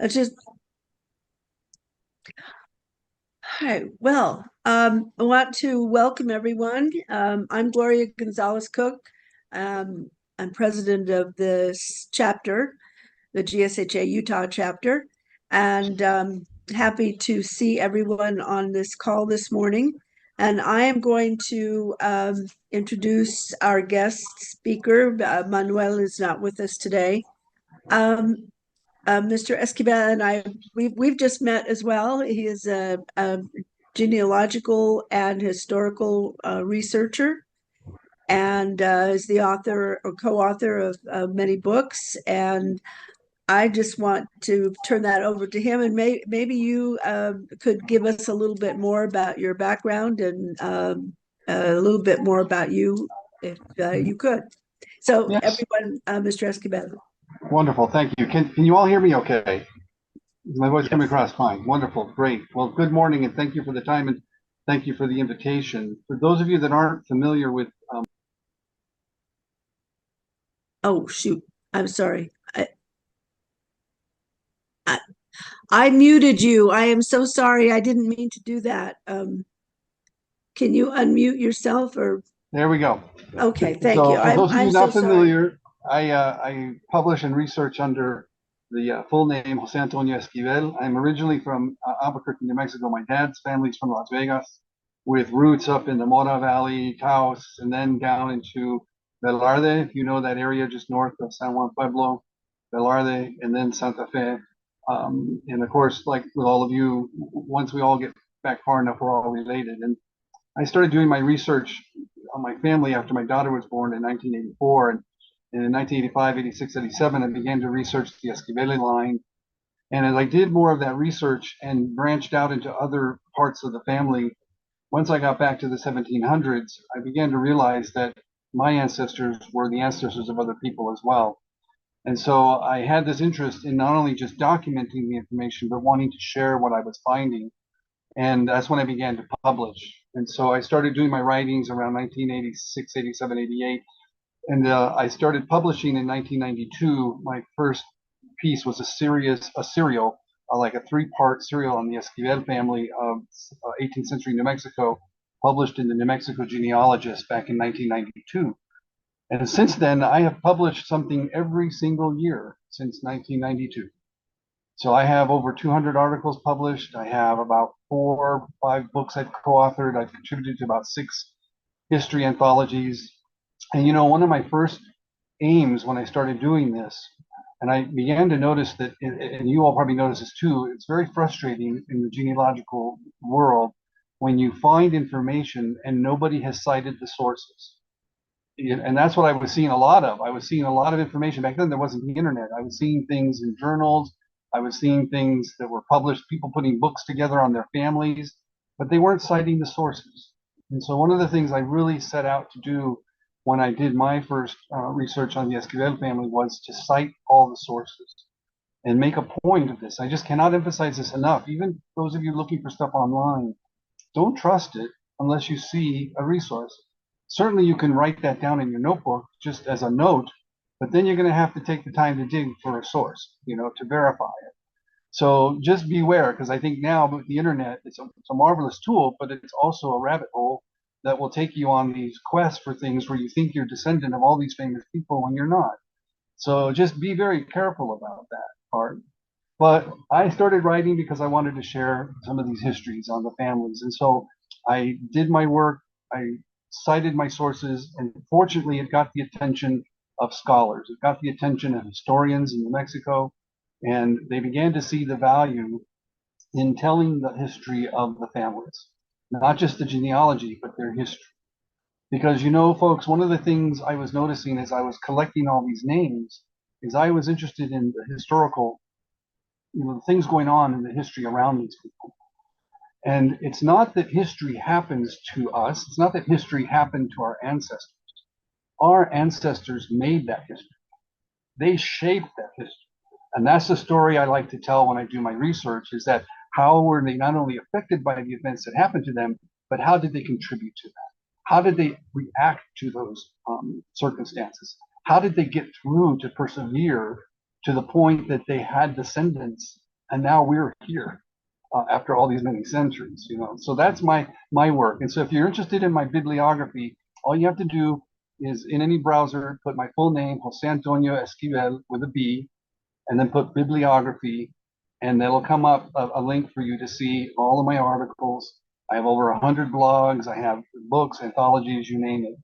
Let's just, hi. Well, I want to welcome everyone. I'm Gloria Gonzalez Cook. Um, I'm president of this chapter, the GSHA Utah chapter, and happy to see everyone on this call this morning. And I am going to introduce our guest speaker. Manuel is not with us today. Um, Mr. Esquibel and I, we've just met as well. He is a genealogical and historical researcher, and is the author or co-author of many books. And I just want to turn that over to him, and maybe you could give us a little bit more about your background and a little bit more about you, if you could. So, Yes, everyone, Mr. Esquibel. wonderful. Thank you. Can you all hear me okay? Is my voice coming Yes. across fine? Wonderful. Great. Well, good morning and thank you for the time and thank you for the invitation. For those of you that aren't familiar with, Oh, shoot. I'm sorry. I, I muted you. I am so sorry. I didn't mean to do that. Can you unmute yourself or? there we go. Okay, thank you. So for those of I'm you so not sorry. familiar, I publish and research under the full name Jose Antonio Esquibel. I'm originally from Albuquerque, New Mexico. My dad's family's from Las Vegas with roots up in the Mora Valley, Taos, and then down into Velarde, if you know that area just north of San Juan Pueblo, Velarde, and then Santa Fe. And of course, like with all of you, once we all get back far enough, we're all related. And I started doing my research on my family after my daughter was born in 1984. And in 1985, 86, 87, I began to research the Esquibele line. And as I did more of that research and branched out into other parts of the family, once I got back to the 1700s, I began to realize that my ancestors were the ancestors of other people as well. And so I had this interest in not only just documenting the information, but wanting to share what I was finding. And that's when I began to publish. And so I started doing my writings around 1986, 87, 88. And I started publishing in 1992. My first piece was a serial, like a three-part serial on the Esquivel family of 18th century New Mexico, published in the New Mexico Genealogist back in 1992. And since then, I have published something every single year since 1992. So I have over 200 articles published. I have about 4 or 5 books I've co-authored. I've contributed to about 6 history anthologies. And one of my first aims when I started doing this, and I began to notice that, and you all probably notice this too, it's very frustrating in the genealogical world when you find information and nobody has cited the sources. And that's what I was seeing a lot of. I was seeing a lot of information. Back then, there wasn't the internet. I was seeing things in journals. I was seeing things that were published, people putting books together on their families, but they weren't citing the sources. And so one of the things I really set out to do when I did my first research on the Esquivel family was to cite all the sources and make a point of this. I just cannot emphasize this enough. Even those of you looking for stuff online, don't trust it unless you see a resource. Certainly you can write that down in your notebook just as a note, but then you're going to have to take the time to dig for a source, to verify it. So just beware, because I think now with the internet, it's a marvelous tool, but it's also a rabbit hole that will take you on these quests for things where you think you're descendant of all these famous people when you're not. So just be very careful about that part. But I started writing because I wanted to share some of these histories on the families. And so I did my work, I cited my sources, and fortunately, it got the attention of scholars. It got the attention of historians in New Mexico, and they began to see the value in telling the history of the families, not just the genealogy, but their history. Because, folks, one of the things I was noticing as I was collecting all these names is I was interested in the historical the things going on in the history around these people. And it's not that history happens to us. It's not that history happened to our ancestors. Our ancestors made that history. They shaped that history. And that's the story I like to tell when I do my research is that how were they not only affected by the events that happened to them, but how did they contribute to that? How did they react to those circumstances? How did they get through to persevere to the point that they had descendants and now we're here after all these many centuries, you know. So that's my work. And so if you're interested in my bibliography, all you have to do is in any browser put my full name, Jose Antonio Esquibel with a B, and then put bibliography, and that'll come up a link for you to see all of my articles. I have over 100 blogs. I have books, anthologies, you name it.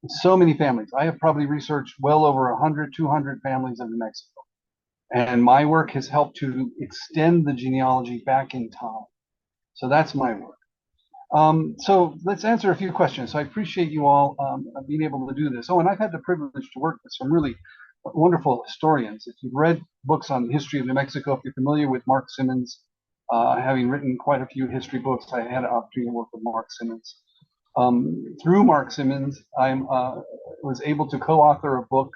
So many families. I have probably researched well over 100, 200 families of New Mexico. And my work has helped to extend the genealogy back in time. So that's my work. So let's answer a few questions. So I appreciate you all being able to do this. Oh, and I've had the privilege to work with some really wonderful historians. If you've read books on the history of New Mexico, if you're familiar with Mark Simmons, having written quite a few history books, I had an opportunity to work with Mark Simmons. Through Mark Simmons, I was able to co-author a book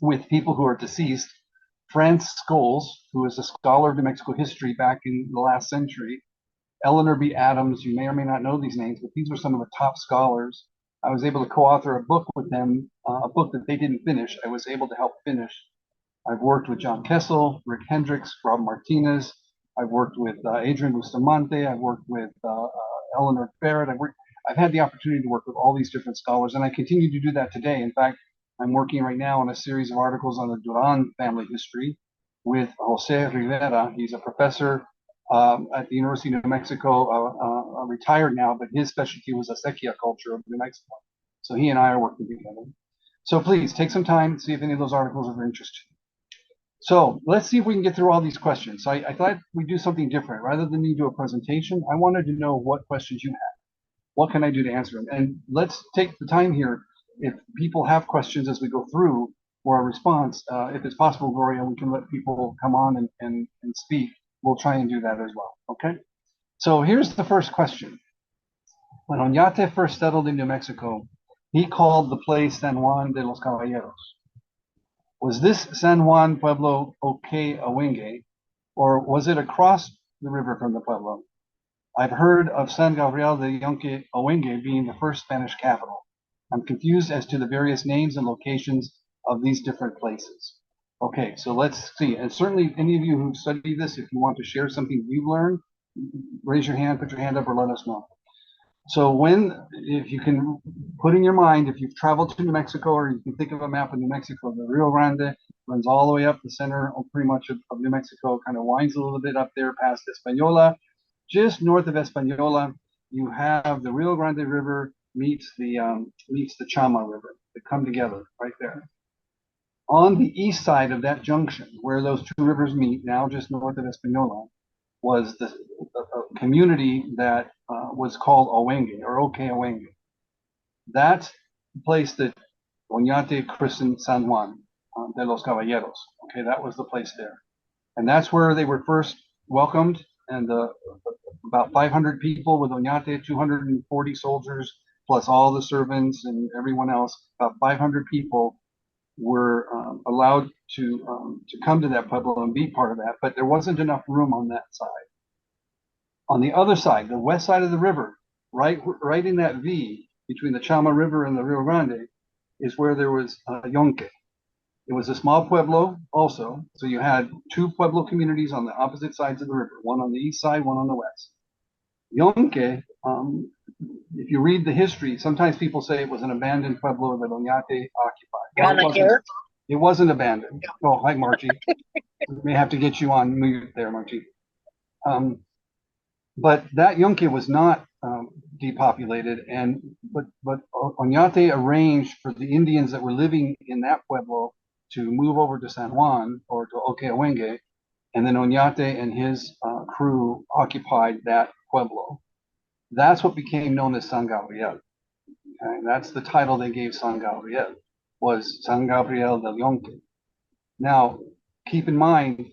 with people who are deceased. Franz Scholes, who is a scholar of New Mexico history back in the last century, Eleanor B. Adams, you may or may not know these names, but these were some of the top scholars. I was able to co-author a book with them, a book that they didn't finish. I was able to help finish. I've worked with John Kessel, Rick Hendricks, Rob Martinez. I've worked with Adrian Bustamante. I've worked with Eleanor Barrett. I've had the opportunity to work with all these different scholars, and I continue to do that today. In fact, I'm working right now on a series of articles on the Duran family history with Jose Rivera. He's a professor at the University of New Mexico, retired now, but his specialty was acequia culture of New Mexico. So he and I are working together. So please take some time, see if any of those articles are of interest to you. So let's see if we can get through all these questions. So I thought we'd do something different. Rather than me do a presentation, I wanted to know what questions you have. What can I do to answer them? And let's take the time here. If people have questions as we go through or a response, if it's possible, Gloria, we can let people come on and speak. We'll try and do that as well, okay? So here's the first question. When Oñate first settled in New Mexico, he called the place San Juan de los Caballeros. Was this San Juan Pueblo Oque-Awenge, or was it across the river from the Pueblo? I've heard of San Gabriel de Yunque Owenge being the first Spanish capital. I'm confused as to the various names and locations of these different places. Okay, so let's see. And certainly any of you who study this, if you want to share something you've learned, raise your hand, put your hand up, or let us know. So if you can put in your mind, if you've traveled to New Mexico, or you can think of a map of New Mexico, the Rio Grande runs all the way up the center of pretty much of New Mexico, kind of winds a little bit up there past Española. Just north of Española, you have the Rio Grande River meets the Chama River. They come together right there. On the east side of that junction, where those two rivers meet, now just north of Española, was the community that was called Owenge, or Oque-Awenge. That's the place that Oñate christened San Juan de los Caballeros. Okay, that was the place there. And that's where they were first welcomed, and about 500 people with Oñate, 240 soldiers, plus all the servants and everyone else, about 500 people were allowed to come to that pueblo and be part of that, but there wasn't enough room on that side. On the other side, the west side of the river, right in that V between the Chama River and the Rio Grande, is where there was Yunque. It was a small pueblo also, so you had two pueblo communities on the opposite sides of the river, one on the east side, one on the west. Yunque, if you read the history, sometimes people say it was an abandoned pueblo that Oñate occupied. It wasn't abandoned. Oh, hi, Margie. We may have to get you on mute there, Margie. But that Yunque was not depopulated, but Oñate arranged for the Indians that were living in that pueblo to move over to San Juan or to Oque-Awenge, and then Oñate and his crew occupied that pueblo. That's what became known as San Gabriel. Okay? That's the title they gave San Gabriel, was San Gabriel del Yunque. Now, keep in mind,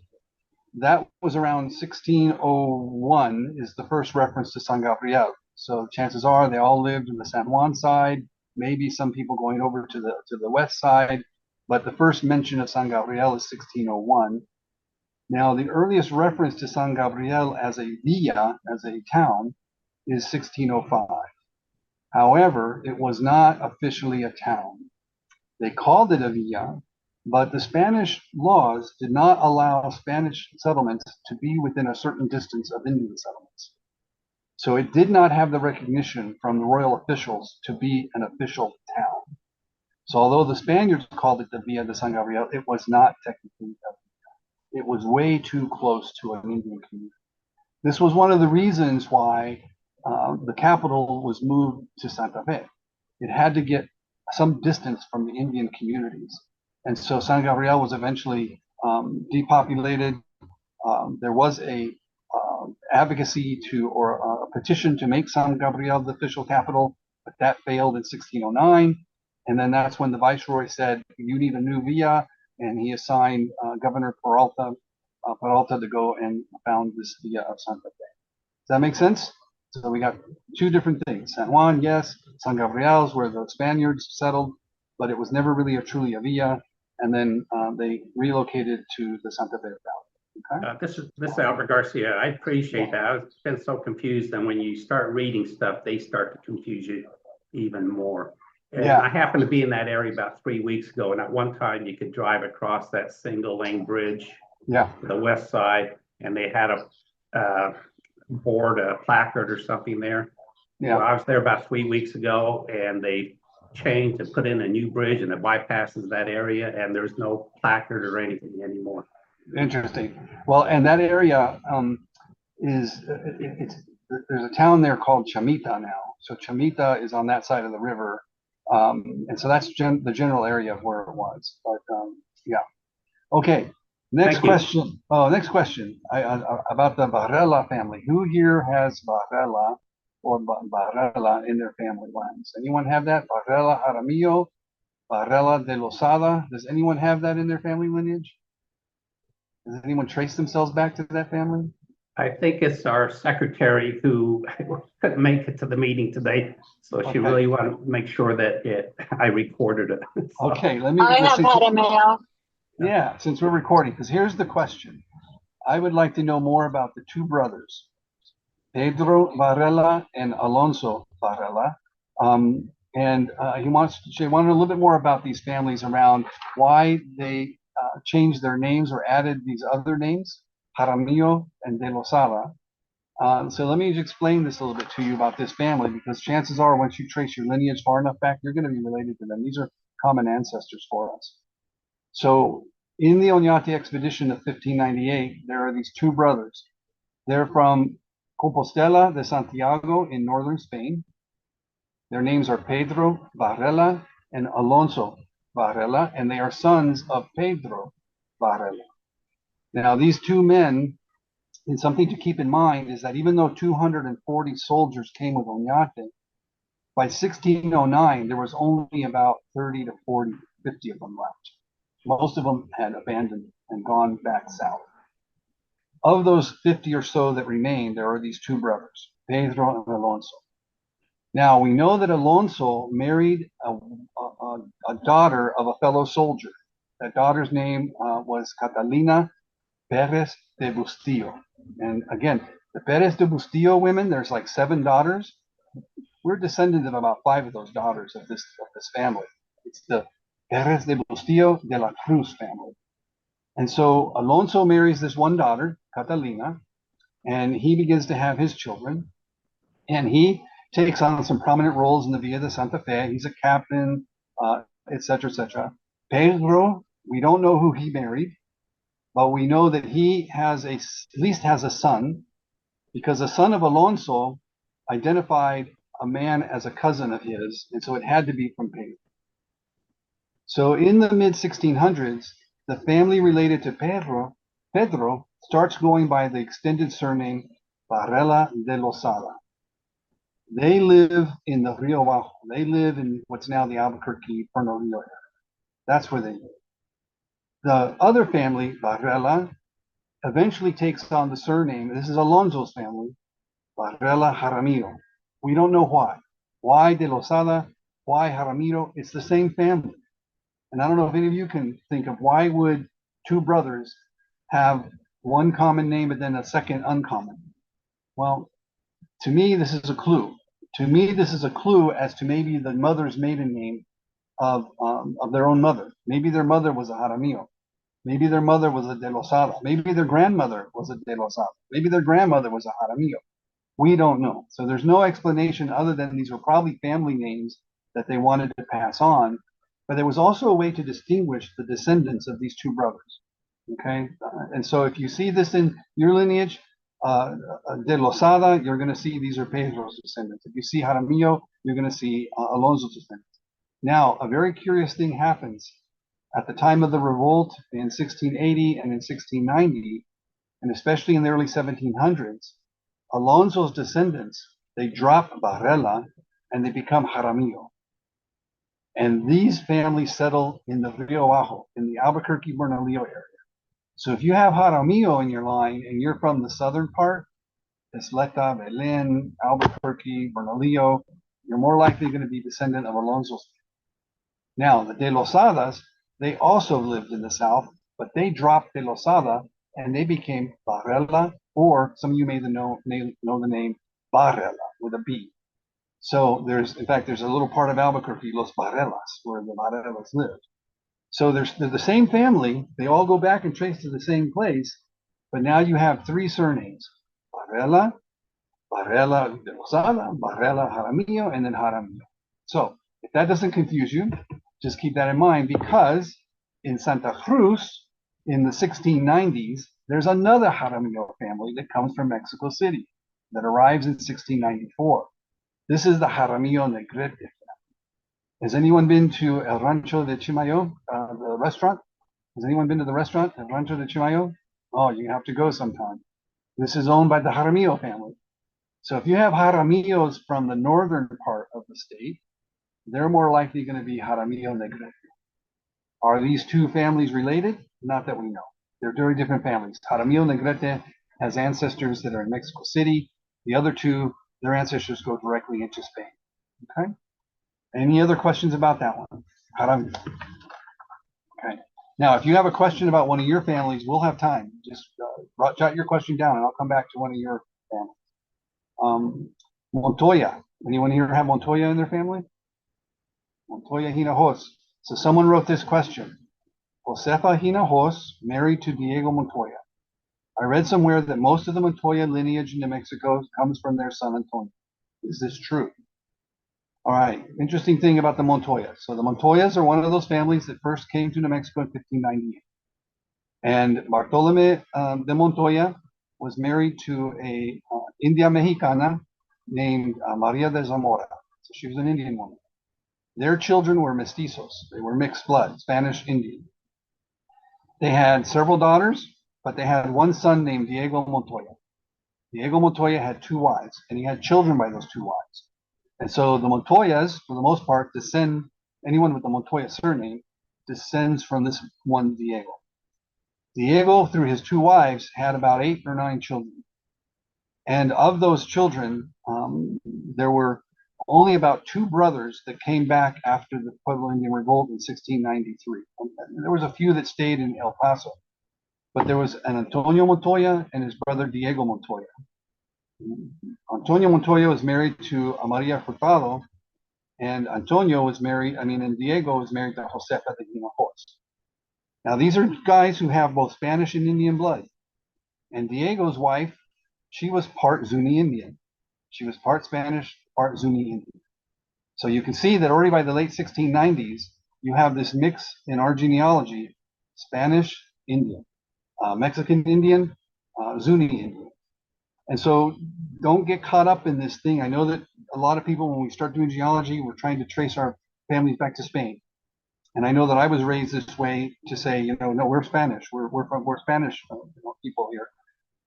that was around 1601 is the first reference to San Gabriel. So chances are they all lived in the San Juan side, maybe some people going over to the west side, but the first mention of San Gabriel is 1601. Now, the earliest reference to San Gabriel as a villa, as a town, is 1605. However, it was not officially a town. They called it a villa, But the Spanish laws did not allow Spanish settlements to be within a certain distance of Indian settlements. So it did not have the recognition from the royal officials to be an official town. So although the Spaniards called it the Villa de San Gabriel, it was not technically a villa. It was way too close to an Indian community. This was one of the reasons why the capital was moved to Santa Fe. It had to get some distance from the Indian communities. And so San Gabriel was eventually depopulated. There was a advocacy to, or a petition to make San Gabriel the official capital, but that failed in 1609. And then that's when the viceroy said, you need a new villa, and he assigned Governor Peralta to go and found this villa of Santa Fe. Does that make sense? So we got two different things. San Juan, yes. San Gabriel's where the Spaniards settled, but it was never really truly a villa. And then they relocated to the Santa Fe Valley. Okay. This is Albert Garcia. I appreciate that. I've been so confused, and when you start reading stuff, they start to confuse you even more. And yeah. I happened to be in that area about 3 weeks ago, and at one time you could drive across that single lane bridge, to the west side, and they had a board, a placard or something there. Yeah. So I was there about 3 weeks ago, and they changed and put in a new bridge, and it bypasses that area, and there's no placard or anything anymore. Interesting. Well, and that area there's a town there called Chamita now. So Chamita is on that side of the river. And so that's the general area of where it was. But yeah. Okay. Next question. Oh, next question about the Varela family. Who here has Varela or Varela in their family lines? Anyone have that? Varela Jaramillo, Varela de Losada. Does anyone have that in their family lineage? Does anyone trace themselves back to that family? I think it's our secretary who couldn't make it to the meeting today, so she really wanted to make sure that I recorded it. So. Okay, let me. I have had a mail. Yeah, since we're recording, because here's the question. I would like to know more about the two brothers, Pedro Varela and Alonso Varela. And she wanted a little bit more about these families around why they changed their names or added these other names, Jaramillo and de Losada. So let me just explain this a little bit to you about this family, because chances are once you trace your lineage far enough back, you're going to be related to them. These are common ancestors for us. So in the Oñate expedition of 1598, there are these two brothers. They're from Compostela de Santiago in northern Spain. Their names are Pedro Varela and Alonso Varela, and they are sons of Pedro Varela. Now, these two men, and something to keep in mind is that even though 240 soldiers came with Oñate, by 1609, there was only about 30 to 40, 50 of them left. Most of them had abandoned and gone back south. Of those 50 or so that remained, there are these two brothers, Pedro and Alonso. Now, we know that Alonso married a daughter of a fellow soldier. That daughter's name was Catalina Perez de Bustillo. And again, the Perez de Bustillo women, there's like 7 daughters. We're descendants of about 5 of those daughters of this family. It's the Perez de Bustillo de la Cruz family. And so Alonso marries this one daughter, Catalina, and he begins to have his children. And he takes on some prominent roles in the Villa de Santa Fe. He's a captain, etc., etc. Pedro, we don't know who he married, but we know that he has at least has a son, because the son of Alonso identified a man as a cousin of his, and so it had to be from Pedro. So in the mid-1600s, the family related to Pedro starts going by the extended surname Varela de Losada. They live in the Rio Bajo. They live in what's now the Albuquerque, Bernalillo area. That's where they live. The other family, Varela, eventually takes on the surname. This is Alonso's family, Varela Jaramillo. We don't know why. Why de Losada? Why Jaramillo? It's the same family. And I don't know if any of you can think of why would two brothers have one common name and then a second uncommon. Well, to me, this is a clue. To me, this is a clue as to maybe the mother's maiden name of their own mother. Maybe their mother was a Jaramillo. Maybe their mother was a De Losada. Maybe their grandmother was a De Losada. Maybe their grandmother was a Jaramillo. We don't know. So there's no explanation other than these were probably family names that they wanted to pass on. But there was also a way to distinguish the descendants of these two brothers. Okay, and so if you see this in your lineage, De Losada, you're going to see these are Pedro's descendants. If you see Jaramillo, you're going to see Alonso's descendants. Now, a very curious thing happens at the time of the revolt in 1680 and in 1690, and especially in the early 1700s. Alonso's descendants, they drop Barrela and they become Jaramillo. And these families settle in the Rio Bajo, in the Albuquerque Bernalillo area. So if you have Jaramillo in your line and you're from the southern part, Isleta, Belen, Albuquerque, Bernalillo, you're more likely going to be descendant of Alonso's. Now, the De Losadas, they also lived in the south, but they dropped De Losada and they became Barrela, or some of you may know the name Barrela with a B. So in fact, there's a little part of Albuquerque, Los Barrelas, where the Barrelas lived. So they're the same family. They all go back and trace to the same place, but now you have three surnames: Barrela, Barrela de Losada, Barrela Jaramillo, and then Jaramillo. So if that doesn't confuse you, just keep that in mind, because in Santa Cruz in the 1690s, there's another Jaramillo family that comes from Mexico City that arrives in 1694. This is the Jaramillo Negrete. Has anyone been to El Rancho de Chimayo, the restaurant? Has anyone been to the restaurant, El Rancho de Chimayo? Oh, you have to go sometime. This is owned by the Jaramillo family. So if you have Jaramillos from the northern part of the state, they're more likely going to be Jaramillo Negrete. Are these two families related? Not that we know. They're very different families. Jaramillo Negrete has ancestors that are in Mexico City. The other two, their ancestors go directly into Spain. Okay? Any other questions about that one? Okay. Now, if you have a question about one of your families, we'll have time. Just jot your question down, and I'll come back to one of your families. Montoya. Anyone here have Montoya in their family? Montoya Hinojos. So someone wrote this question. Josefa Hinojos married to Diego Montoya. I read somewhere that most of the Montoya lineage in New Mexico comes from their son Antonio. Is this true? All right, interesting thing about the Montoyas. So the Montoyas are one of those families that first came to New Mexico in 1598. And Bartolome de Montoya was married to a India Mexicana named Maria de Zamora. So she was an Indian woman. Their children were mestizos. They were mixed blood, Spanish Indian. They had several daughters, but they had one son named Diego Montoya. Diego Montoya had two wives, and he had children by those two wives. And so the Montoyas, for the most part, anyone with the Montoya surname descends from this one Diego. Diego, through his two wives, had about 8 or 9 children. And of those children, there were only about 2 brothers that came back after the Pueblo Indian Revolt in 1693. There was a few that stayed in El Paso. But there was an Antonio Montoya and his brother Diego Montoya. Antonio Montoya was married to Maria Hurtado, and Diego was married to Josefa de Hinojos. Now, these are guys who have both Spanish and Indian blood. And Diego's wife, she was part Zuni Indian. She was part Spanish, part Zuni Indian. So you can see that already by the late 1690s, you have this mix in our genealogy: Spanish, Indian, Mexican Indian, Zuni Indian. And so don't get caught up in this thing. I know that a lot of people, when we start doing genealogy, we're trying to trace our families back to Spain. And I know that I was raised this way to say, no, we're Spanish. We're Spanish people here.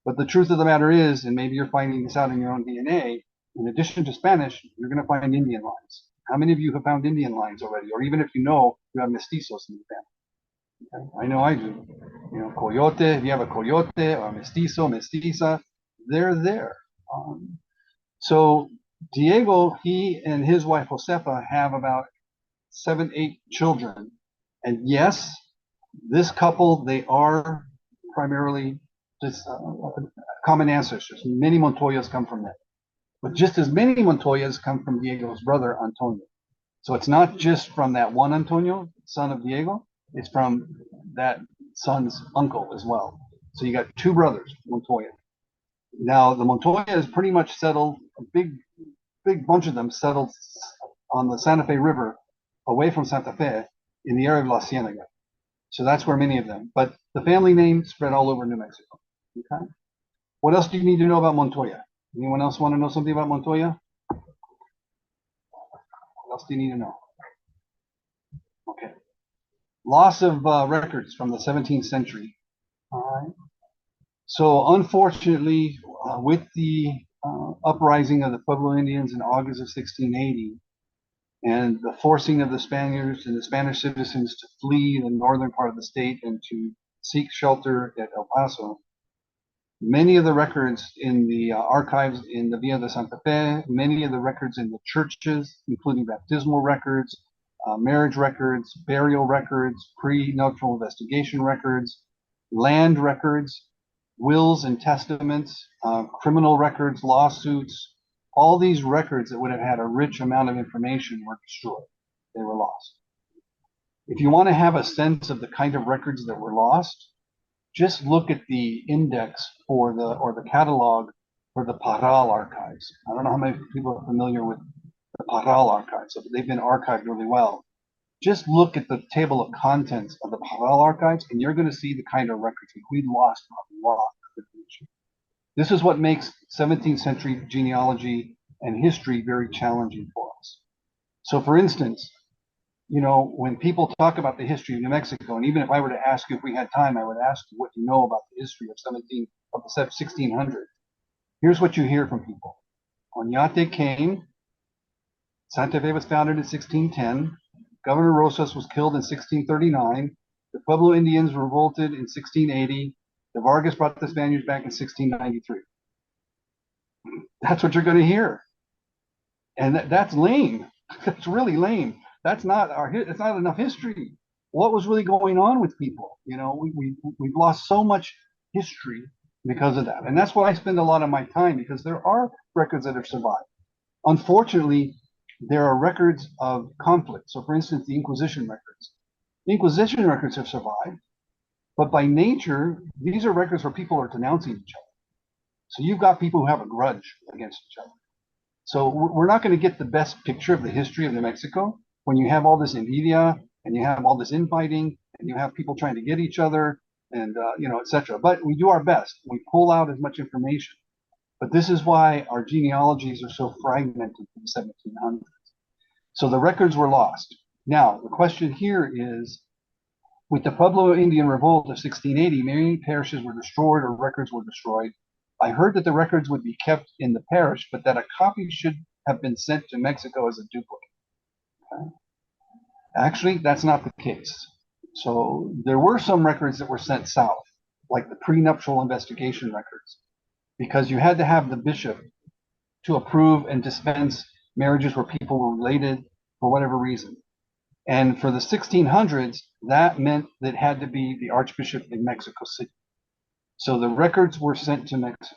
But the truth of the matter is, and maybe you're finding this out in your own DNA, in addition to Spanish, you're going to find Indian lines. How many of you have found Indian lines already? Or even if you have mestizos in the family. Okay? I know I do. Coyote, if you have a coyote or a mestizo, mestiza, they're there. So Diego, he and his wife Josefa have about 7, 8 children. And yes, this couple, they are primarily just common ancestors. Many Montoyas come from them. But just as many Montoyas come from Diego's brother, Antonio. So it's not just from that one Antonio, son of Diego, it's from that son's uncle as well. So you got two brothers, Montoya. Now the Montoya is pretty much settled, a big bunch of them settled on the Santa Fe River, away from Santa Fe, in the area of La Cienega. So that's where many of them, but the family name spread all over New Mexico. Okay. What else do you need to know about Montoya? Anyone else want to know something about Montoya? What else do you need to know? Okay. Loss of records from the 17th century. All right. So unfortunately, with the uprising of the Pueblo Indians in August of 1680, and the forcing of the Spaniards and the Spanish citizens to flee the northern part of the state and to seek shelter at El Paso, many of the records in the archives in the Villa de Santa Fe, many of the records in the churches, including baptismal records, marriage records, burial records, prenuptial investigation records, land records, wills and testaments, criminal records, lawsuits, all these records that would have had a rich amount of information were destroyed. They were lost. If you want to have a sense of the kind of records that were lost, just look at the index for the catalog for the Parral archives. I don't know how many people are familiar with the Parral archives, so they've been archived really well. Just look at the table of contents of the Parral archives, and you're going to see the kind of records. We lost a lot of information. This is what makes 17th century genealogy and history very challenging for us. So for instance, you know, when people talk about the history of New Mexico, and even if I were to ask you if we had time, I would ask you what you know about the history of the 1600s. Here's what you hear from people. Oñate came, Santa Fe was founded in 1610, Governor Rosas was killed in 1639, the Pueblo Indians revolted in 1680, the Vargas brought the Spaniards back in 1693. That's what you're going to hear. And that's lame. That's really lame. That's not it's not enough history. What was really going on with people? You know, we've lost so much history because of that. And that's why I spend a lot of my time, because there are records that have survived. Unfortunately, there are records of conflict. So for instance, the Inquisition records. The Inquisition records have survived, but by nature, these are records where people are denouncing each other. So you've got people who have a grudge against each other. So we're not going to get the best picture of the history of New Mexico when you have all this envidia and you have all this infighting and you have people trying to get each other and you know, etc. But we do our best. We pull out as much information. But this is why our genealogies are so fragmented in the 1700s. So the records were lost. Now the question here is, with the Pueblo Indian Revolt of 1680, many parishes were destroyed or records were destroyed. I heard that the records would be kept in the parish, but that a copy should have been sent to Mexico as a duplicate. Okay. Actually, that's not the case. So there were some records that were sent south, like the prenuptial investigation records, because you had to have the bishop to approve and dispense marriages where people were related for whatever reason. And for the 1600s, that meant that it had to be the archbishop in Mexico City. So the records were sent to Mexico.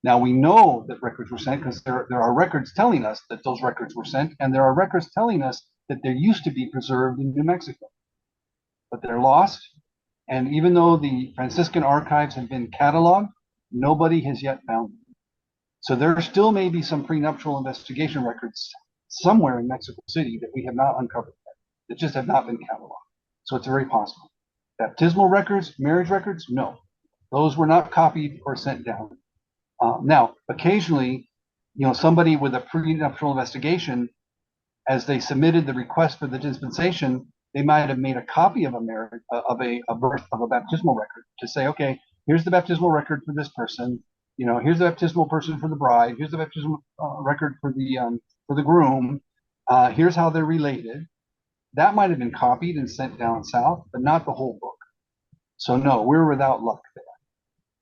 Now we know that records were sent because there are records telling us that those records were sent, and there are records telling us that they used to be preserved in New Mexico. But they're lost, and even though the Franciscan archives have been cataloged, nobody has yet found them. So there still may be some prenuptial investigation records somewhere in Mexico City that we have not uncovered yet, that just have not been cataloged. So it's very possible. Baptismal records, marriage records, no. Those were not copied or sent down. Now, occasionally, you know, somebody with a prenuptial investigation, as they submitted the request for the dispensation, they might have made a copy of a marriage, of a baptismal record to say, okay, here's the baptismal record for this person. You know, here's the baptismal person for the bride. Here's the baptismal record for the groom. Here's how they're related. That might have been copied and sent down south, but not the whole book. So no, we're without luck there.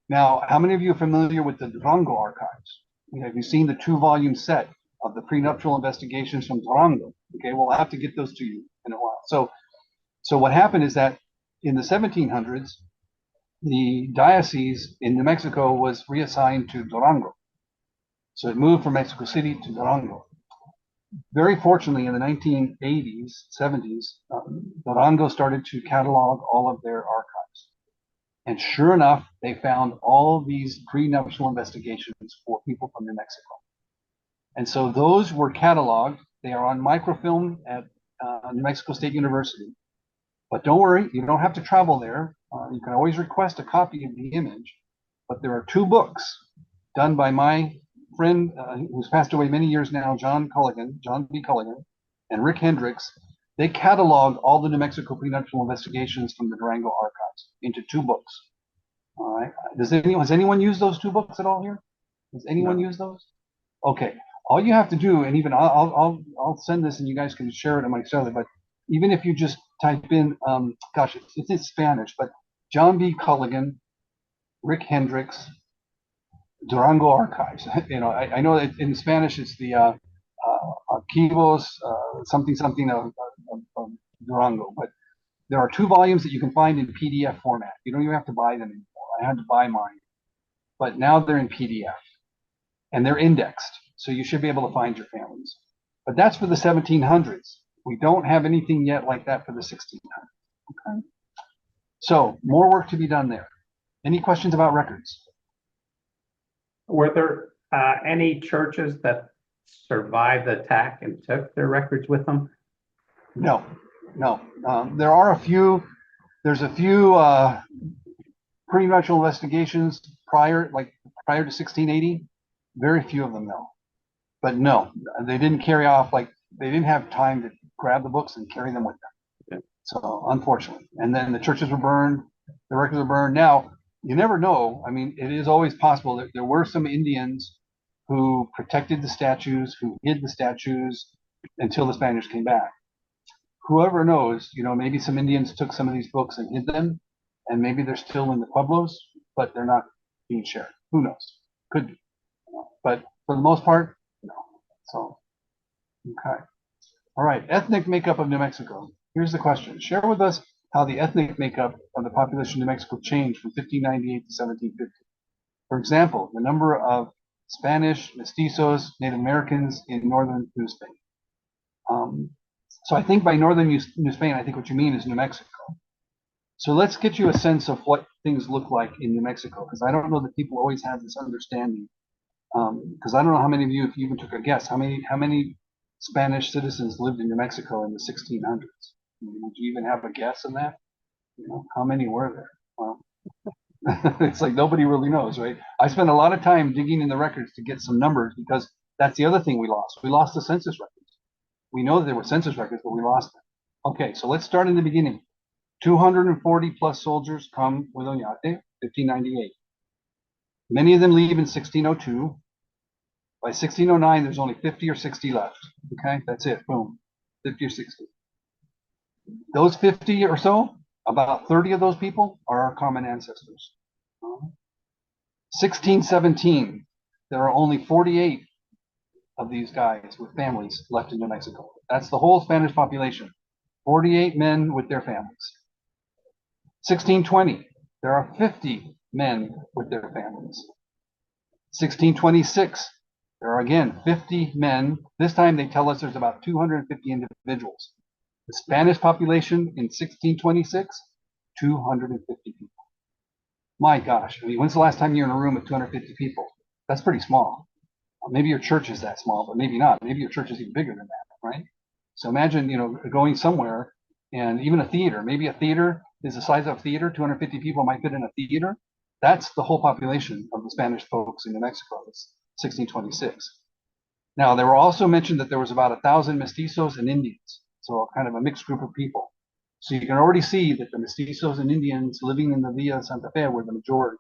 Now, how many of you are familiar with the Durango archives? Have you seen the 2-volume set of the prenuptial investigations from Durango? Okay, well, I'll have to get those to you in a while. So what happened is that in the 1700s, the diocese in New Mexico was reassigned to Durango. So it moved from Mexico City to Durango. very fortunately, in the 1980s, 70s, Durango started to catalog all of their archives. And sure enough, they found all these prenuptial investigations for people from New Mexico. And so those were cataloged. They are on microfilm at New Mexico State University. But don't worry, you don't have to travel there. You can always request a copy of the image. But there are two books done by my friend who's passed away many years now, John B. Culligan, and Rick Hendricks. They catalog all the New Mexico prenuptial investigations from the Durango archives into two books. All right. Has anyone used those two books at all here? Has anyone used those? Okay. All you have to do, and even I'll send this, and you guys can share it on my cellular. But even if you just type in, it's in Spanish, but John B. Culligan, Rick Hendricks, Durango archives. I know that in Spanish it's the archivos, something of Durango, but there are two volumes that you can find in PDF format. You don't even have to buy them anymore. I had to buy mine, but now they're in PDF and they're indexed, so you should be able to find your families. But that's for the 1700s. We don't have anything yet like that for the 1600s. Okay. So more work to be done there. Any questions about records? Were there any churches that survived the attack and took their records with them? No. There are a few. There's a few prenuptial investigations prior to 1680. Very few of them, though. But no, they didn't carry off. Like, they didn't have time to grab the books and carry them with them. Okay. So unfortunately, and then the churches were burned. The records were burned. Now, you never know. I mean, it is always possible that there were some Indians who protected the statues, who hid the statues until the Spanish came back. Whoever knows, maybe some Indians took some of these books and hid them, and maybe they're still in the pueblos, but they're not being shared. Who knows? Could be. But for the most part, no. So, okay. All right, ethnic makeup of New Mexico. Here's the question. Share with us how the ethnic makeup of the population of New Mexico changed from 1598 to 1750. For example, the number of Spanish, mestizos, Native Americans in northern New Spain. So I think by northern New Spain, I think what you mean is New Mexico. So let's get you a sense of what things look like in New Mexico, because I don't know that people always have this understanding. Because I don't know how many of you, if you even took a guess, how many Spanish citizens lived in New Mexico in the 1600s? Would you even have a guess on that? How many were there? Well, it's like nobody really knows, right? I spent a lot of time digging in the records to get some numbers, because that's the other thing we lost. We lost the census records. We know that there were census records, but we lost them. Okay, so let's start in the beginning. 240 plus soldiers come with Oñate, 1598. Many of them leave in 1602. By 1609, there's only 50 or 60 left. Okay, that's it. Boom, 50 or 60. Those 50 or so, about 30 of those people are our common ancestors. 1617, there are only 48 of these guys with families left in New Mexico. That's the whole Spanish population. 48 men with their families. 1620, there are 50 men with their families. 1626, there are again 50 men. This time they tell us there's about 250 individuals. The Spanish population in 1626, 250 people. My gosh, I mean, when's the last time you're in a room with 250 people? That's pretty small. Maybe your church is that small, but maybe not. Maybe your church is even bigger than that, right? So imagine, going somewhere, and even a theater. Maybe a theater is the size of a theater. 250 people might fit in a theater. That's the whole population of the Spanish folks in New Mexico. It's 1626. Now, there were also mentioned that there was about 1,000 mestizos and Indians, so kind of a mixed group of people. So you can already see that the mestizos and Indians living in the Villa Santa Fe were the majority.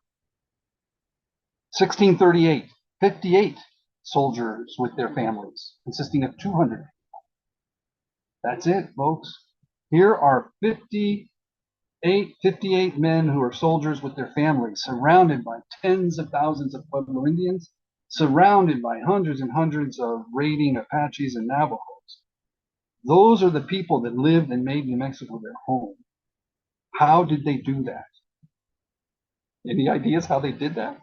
1638, 58 soldiers with their families, consisting of 200 people. That's it, folks. Here are 58 men who are soldiers with their families, surrounded by tens of thousands of Pueblo Indians, surrounded by hundreds and hundreds of raiding Apaches and Navajos. Those are the people that lived and made New Mexico their home. How did they do that? Any ideas how they did that?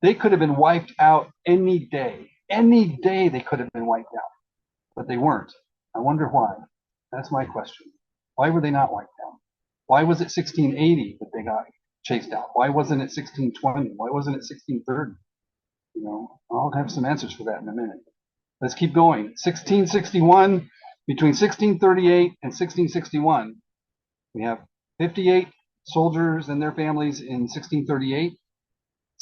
They could have been wiped out any day. Any day they could have been wiped out. but they weren't. I wonder why. That's my question. Why were they not wiped out? Why was it 1680 that they got chased out? Why wasn't it 1620? Why wasn't it 1630? You know, I'll have some answers for that in a minute. Let's keep going. 1661, between 1638 and 1661, we have 58 soldiers and their families in 1638.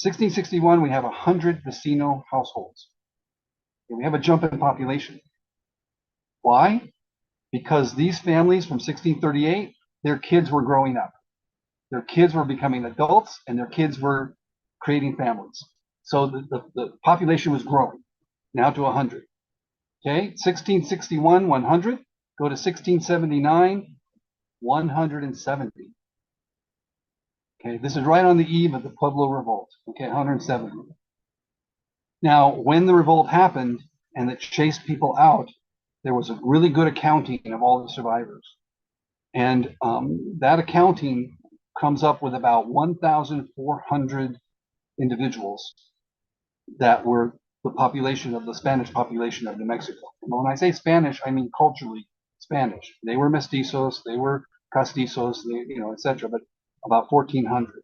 1661, we have 100 Vecino households. And we have a jump in population. Why? Because these families from 1638, their kids were growing up. Their kids were becoming adults, and their kids were creating families. So the population was growing, now to 100. Okay, 1661, 100. Go to 1679, 170. Okay, this is right on the eve of the Pueblo Revolt. Okay, 170. Now, when the revolt happened and it chased people out, there was a really good accounting of all the survivors. And that accounting comes up with about 1,400 individuals that were the population of the Spanish population of New Mexico. And when I say Spanish, I mean culturally Spanish. They were mestizos, they were castizos, you know, etc. But about 1,400.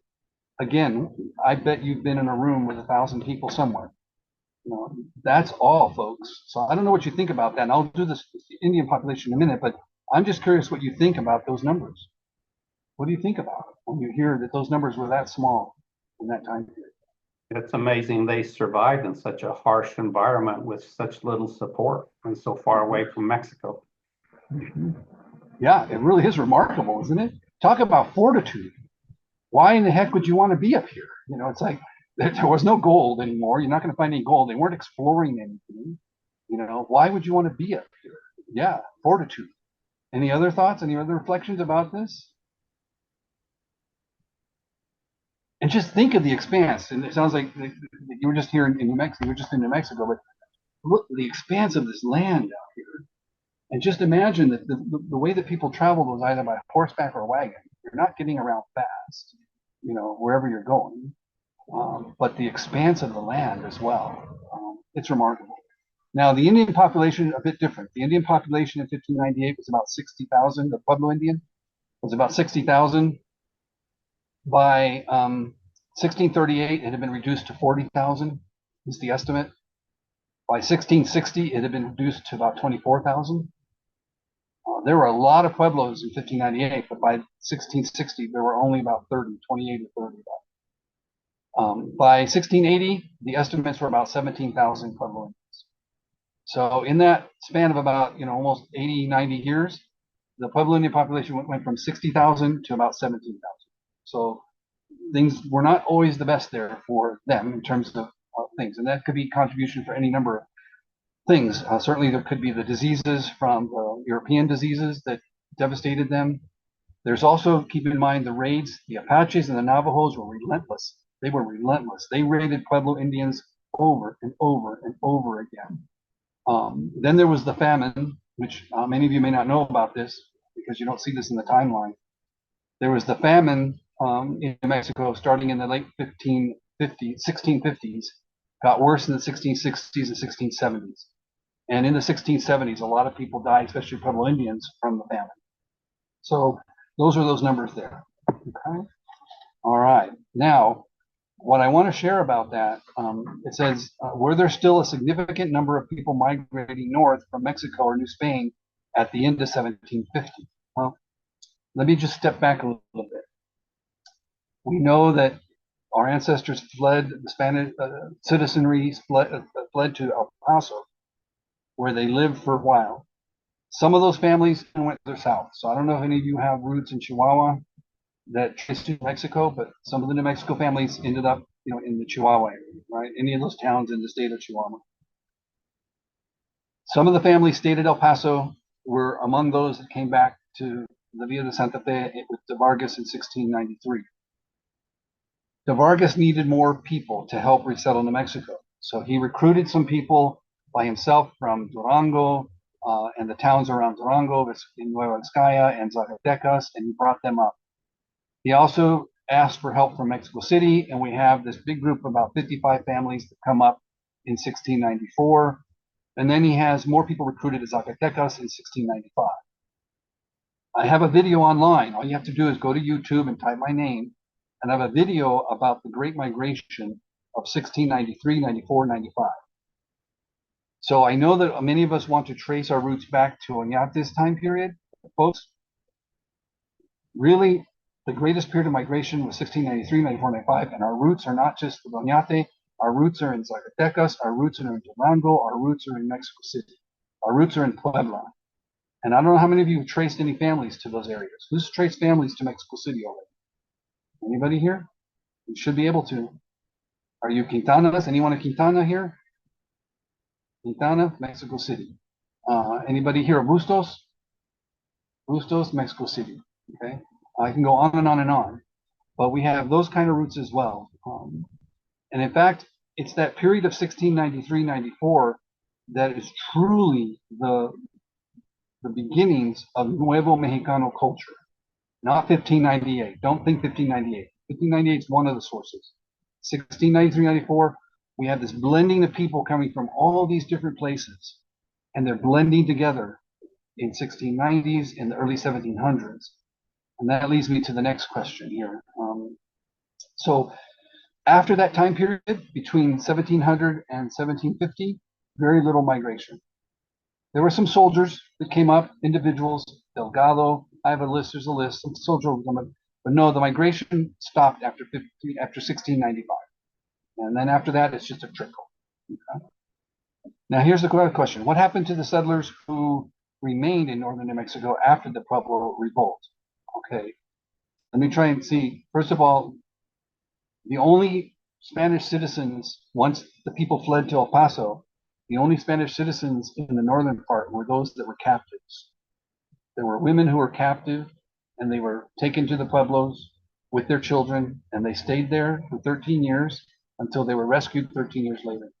Again, I bet you've been in a room with 1,000 people somewhere. You know, that's all, folks. So I don't know what you think about that. And I'll do this Indian population in a minute, but I'm just curious what you think about those numbers. What do you think about it when you hear that those numbers were that small in that time period? It's amazing they survived in such a harsh environment with such little support and so far away from Mexico. Yeah, it really is remarkable, isn't it? Talk about fortitude. Why in the heck would you want to be up here? You know, it's like there was no gold anymore. You're not going to find any gold. They weren't exploring anything. You know, why would you want to be up here? Yeah, fortitude. Any other thoughts? Any other reflections about this? And just think of the expanse. And it sounds like you were just here in New Mexico. You were just in New Mexico, but look the expanse of this land out here. And just imagine that the way that people travel was either by horseback or wagon. You're not getting around fast, you know, wherever you're going. But the expanse of the land as well. It's remarkable. Now, the Indian population, a bit different. The Indian population in 1598 was about 60,000. The Pueblo Indian was about 60,000. By 1638, it had been reduced to 40,000, is the estimate. By 1660, it had been reduced to about 24,000. There were a lot of Pueblos in 1598, but by 1660, there were only about 30, 28 or 30. By 1680, the estimates were about 17,000 Pueblo Indians. So in that span of about, you know, almost 80, 90 years, the Pueblo Indian population went from 60,000 to about 17,000. So things were not always the best there for them in terms of things. And that could be contribution for any number of things. Certainly there could be the diseases from European diseases that devastated them. There's also, keep in mind, the raids. The Apaches and the Navajos were relentless. They were relentless. They raided Pueblo Indians over and over and over again. Then there was the famine, which many of you may not know about this because you don't see this in the timeline. There was the famine in New Mexico starting in the late 1650s, got worse in the 1660s and 1670s. And in the 1670s, a lot of people died, especially Pueblo Indians, from the famine. So those are those numbers there. Okay. All right. Now, what I want to share about that, it says, were there still a significant number of people migrating north from Mexico or New Spain at the end of 1750? Well, let me just step back a little bit. We know that our ancestors fled, the Spanish citizenry fled to El Paso, where they lived for a while. Some of those families went further south. So I don't know if any of you have roots in Chihuahua that trace to Mexico, but some of the New Mexico families ended up, you know, in the Chihuahua area, right? Any of those towns in the state of Chihuahua. Some of the families stayed at El Paso, were among those that came back to the Villa de Santa Fe with de Vargas in 1693. De Vargas needed more people to help resettle New Mexico. So he recruited some people by himself from Durango and the towns around Durango, in Nueva Vizcaya and Zacatecas, and he brought them up. He also asked for help from Mexico City, and we have this big group of about 55 families that come up in 1694. And then he has more people recruited as Zacatecas in 1695. I have a video online. All you have to do is go to YouTube and type my name, and I have a video about the Great Migration of 1693, 94, 95. So I know that many of us want to trace our roots back to Oñate's time period. Folks, really, the greatest period of migration was 1693, 94, 95, and our roots are not just with Oñate. Our roots are in Zacatecas, our roots are in Durango, our roots are in Mexico City, our roots are in Puebla. And I don't know how many of you have traced any families to those areas. Who's traced families to Mexico City already? Anybody here? You should be able to. Are you Quintanas? Anyone a Quintana here? Quintana, Mexico City. Anybody here of Bustos? Bustos, Mexico City. Okay. I can go on and on and on. But we have those kind of roots as well. And in fact, it's that period of 1693, 94 that is truly the beginnings of Nuevo Mexicano culture, not 1598. Don't think 1598. 1598 is one of the sources. 1693, 94, we have this blending of people coming from all these different places, and they're blending together in 1690s, in the early 1700s. And that leads me to the next question here. So after that time period, between 1700 and 1750, very little migration. There were some soldiers that came up, individuals, Delgado, I have a list, there's a list, some soldiers, but no, the migration stopped after 1695. And then after that, it's just a trickle. Okay? Now here's the question. What happened to the settlers who remained in northern New Mexico after the Pueblo revolt? Okay, let me try and see. First of all, the only Spanish citizens, once the people fled to El Paso, the only Spanish citizens in the northern part were those that were captives. There were women who were captive, and they were taken to the pueblos with their children, and they stayed there for 13 years until they were rescued 13 years later.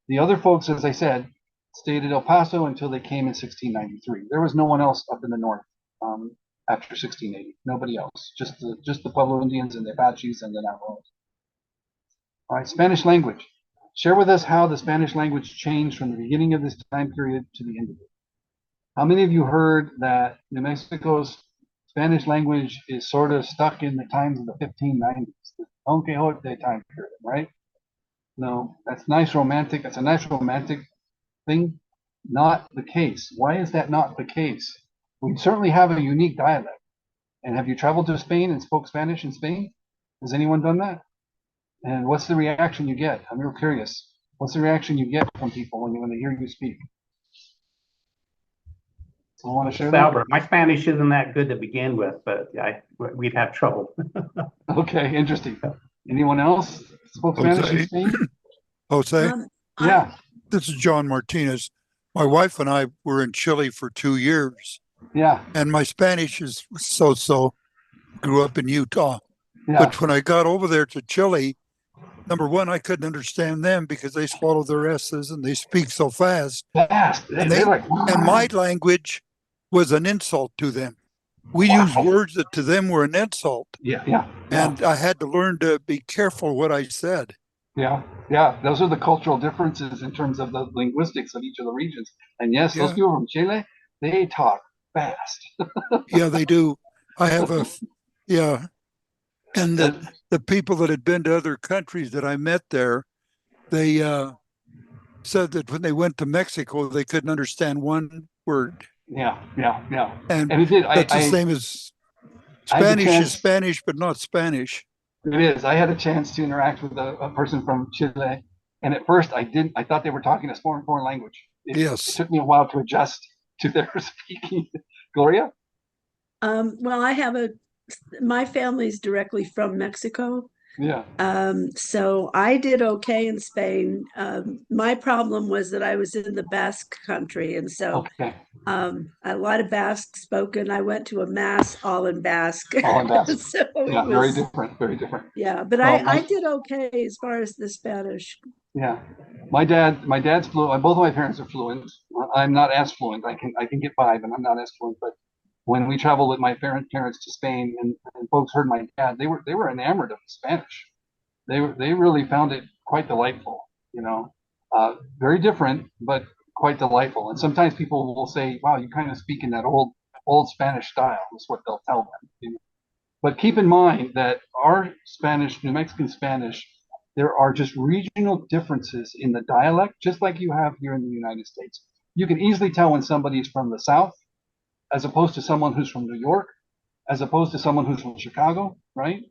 The other folks, as I said, stayed at El Paso until they came in 1693. There was no one else up in the north after 1680. Nobody else. Just the Pueblo Indians and the Apaches and the Navajos. All right, Spanish language. Share with us how the Spanish language changed from the beginning of this time period to the end of it. How many of you heard that New Mexico's Spanish language is sort of stuck in the times of the 1590s, the Don Quixote time period, right? No, that's nice romantic. That's a nice romantic thing. Not the case. Why is that not the case? We certainly have a unique dialect. And have you traveled to Spain and spoke Spanish in Spain? Has anyone done that? And what's the reaction you get? I'm real curious. What's the reaction you get from people when they hear you speak? So I want to share that? Albert, my Spanish isn't that good to begin with, but we'd have trouble. Okay, interesting. Anyone else spoke Spanish in Spain? Jose? Yeah. This is John Martinez. My wife and I were in Chile for 2 years. Yeah. And my Spanish is so-so. Grew up in Utah. Yeah. But when I got over there to Chile, number one, I couldn't understand them because they swallow their S's and they speak so fast. And my language was an insult to them. We used words that to them were an insult. Yeah. And I had to learn to be careful what I said. Yeah. Those are the cultural differences in terms of the linguistics of each of the regions. And yes, those people from Chile, they talk fast. Yeah, they do. I have and the people that had been to other countries that I met there, they said that when they went to Mexico, they couldn't understand one word. Yeah. And that's the same as Spanish is Spanish, but not Spanish. It is. I had a chance to interact with a person from Chile, and at first I thought they were talking a foreign language. It took me a while to adjust to their speaking. Gloria? Well, my family's directly from Mexico. Yeah. So I did okay in Spain. My problem was that I was in the Basque country, and so a lot of Basque spoken. I went to a mass all in Basque. All in Basque. So very different. Very different. Yeah, but I did okay as far as the Spanish. Yeah, my dad's fluent. Both of my parents are fluent. I'm not as fluent. I can get by, but I'm not as fluent. But when we traveled with my parents to Spain, and folks heard my dad, they were enamored of Spanish. They really found it quite delightful. You know, Very different, but quite delightful. And sometimes people will say, wow, you kind of speak in that old Spanish style, is what they'll tell them. But keep in mind that our Spanish, New Mexican Spanish, there are just regional differences in the dialect, just like you have here in the United States. You can easily tell when somebody is from the South, as opposed to someone who's from New York, as opposed to someone who's from Chicago, right?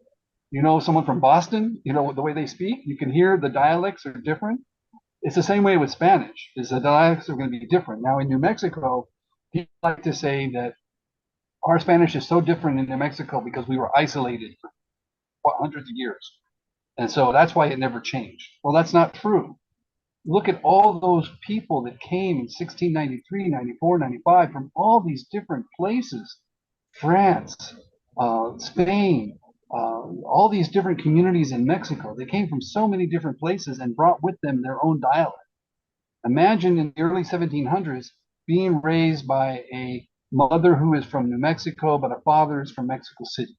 You know, someone from Boston, you know, the way they speak, you can hear the dialects are different. It's the same way with Spanish, is the dialects are going to be different. Now in New Mexico, people like to say that our Spanish is so different in New Mexico because we were isolated for hundreds of years. And so that's why it never changed. Well, that's not true. Look at all those people that came in 1693, 94, 95 from all these different places, France, Spain, all these different communities in Mexico. They came from so many different places and brought with them their own dialect. Imagine in the early 1700s being raised by a mother who is from New Mexico, but a father is from Mexico City.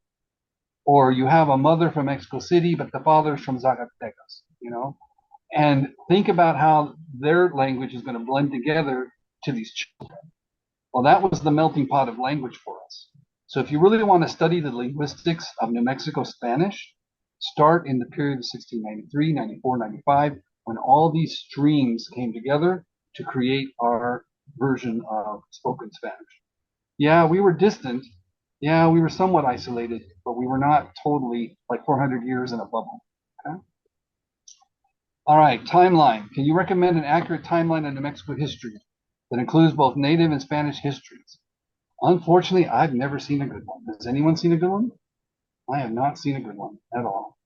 Or you have a mother from Mexico City, but the father is from Zacatecas, you know? And think about how their language is going to blend together to these children. Well, that was the melting pot of language for us. So if you really want to study the linguistics of New Mexico Spanish, start in the period of 1693, 94, 95, when all these streams came together to create our version of spoken Spanish. Yeah, we were distant. Yeah, we were somewhat isolated, but we were not totally like 400 years in a bubble. Okay. All right, timeline. Can you recommend an accurate timeline of New Mexico history that includes both native and Spanish histories? Unfortunately, I've never seen a good one. Has anyone seen a good one? I have not seen a good one at all.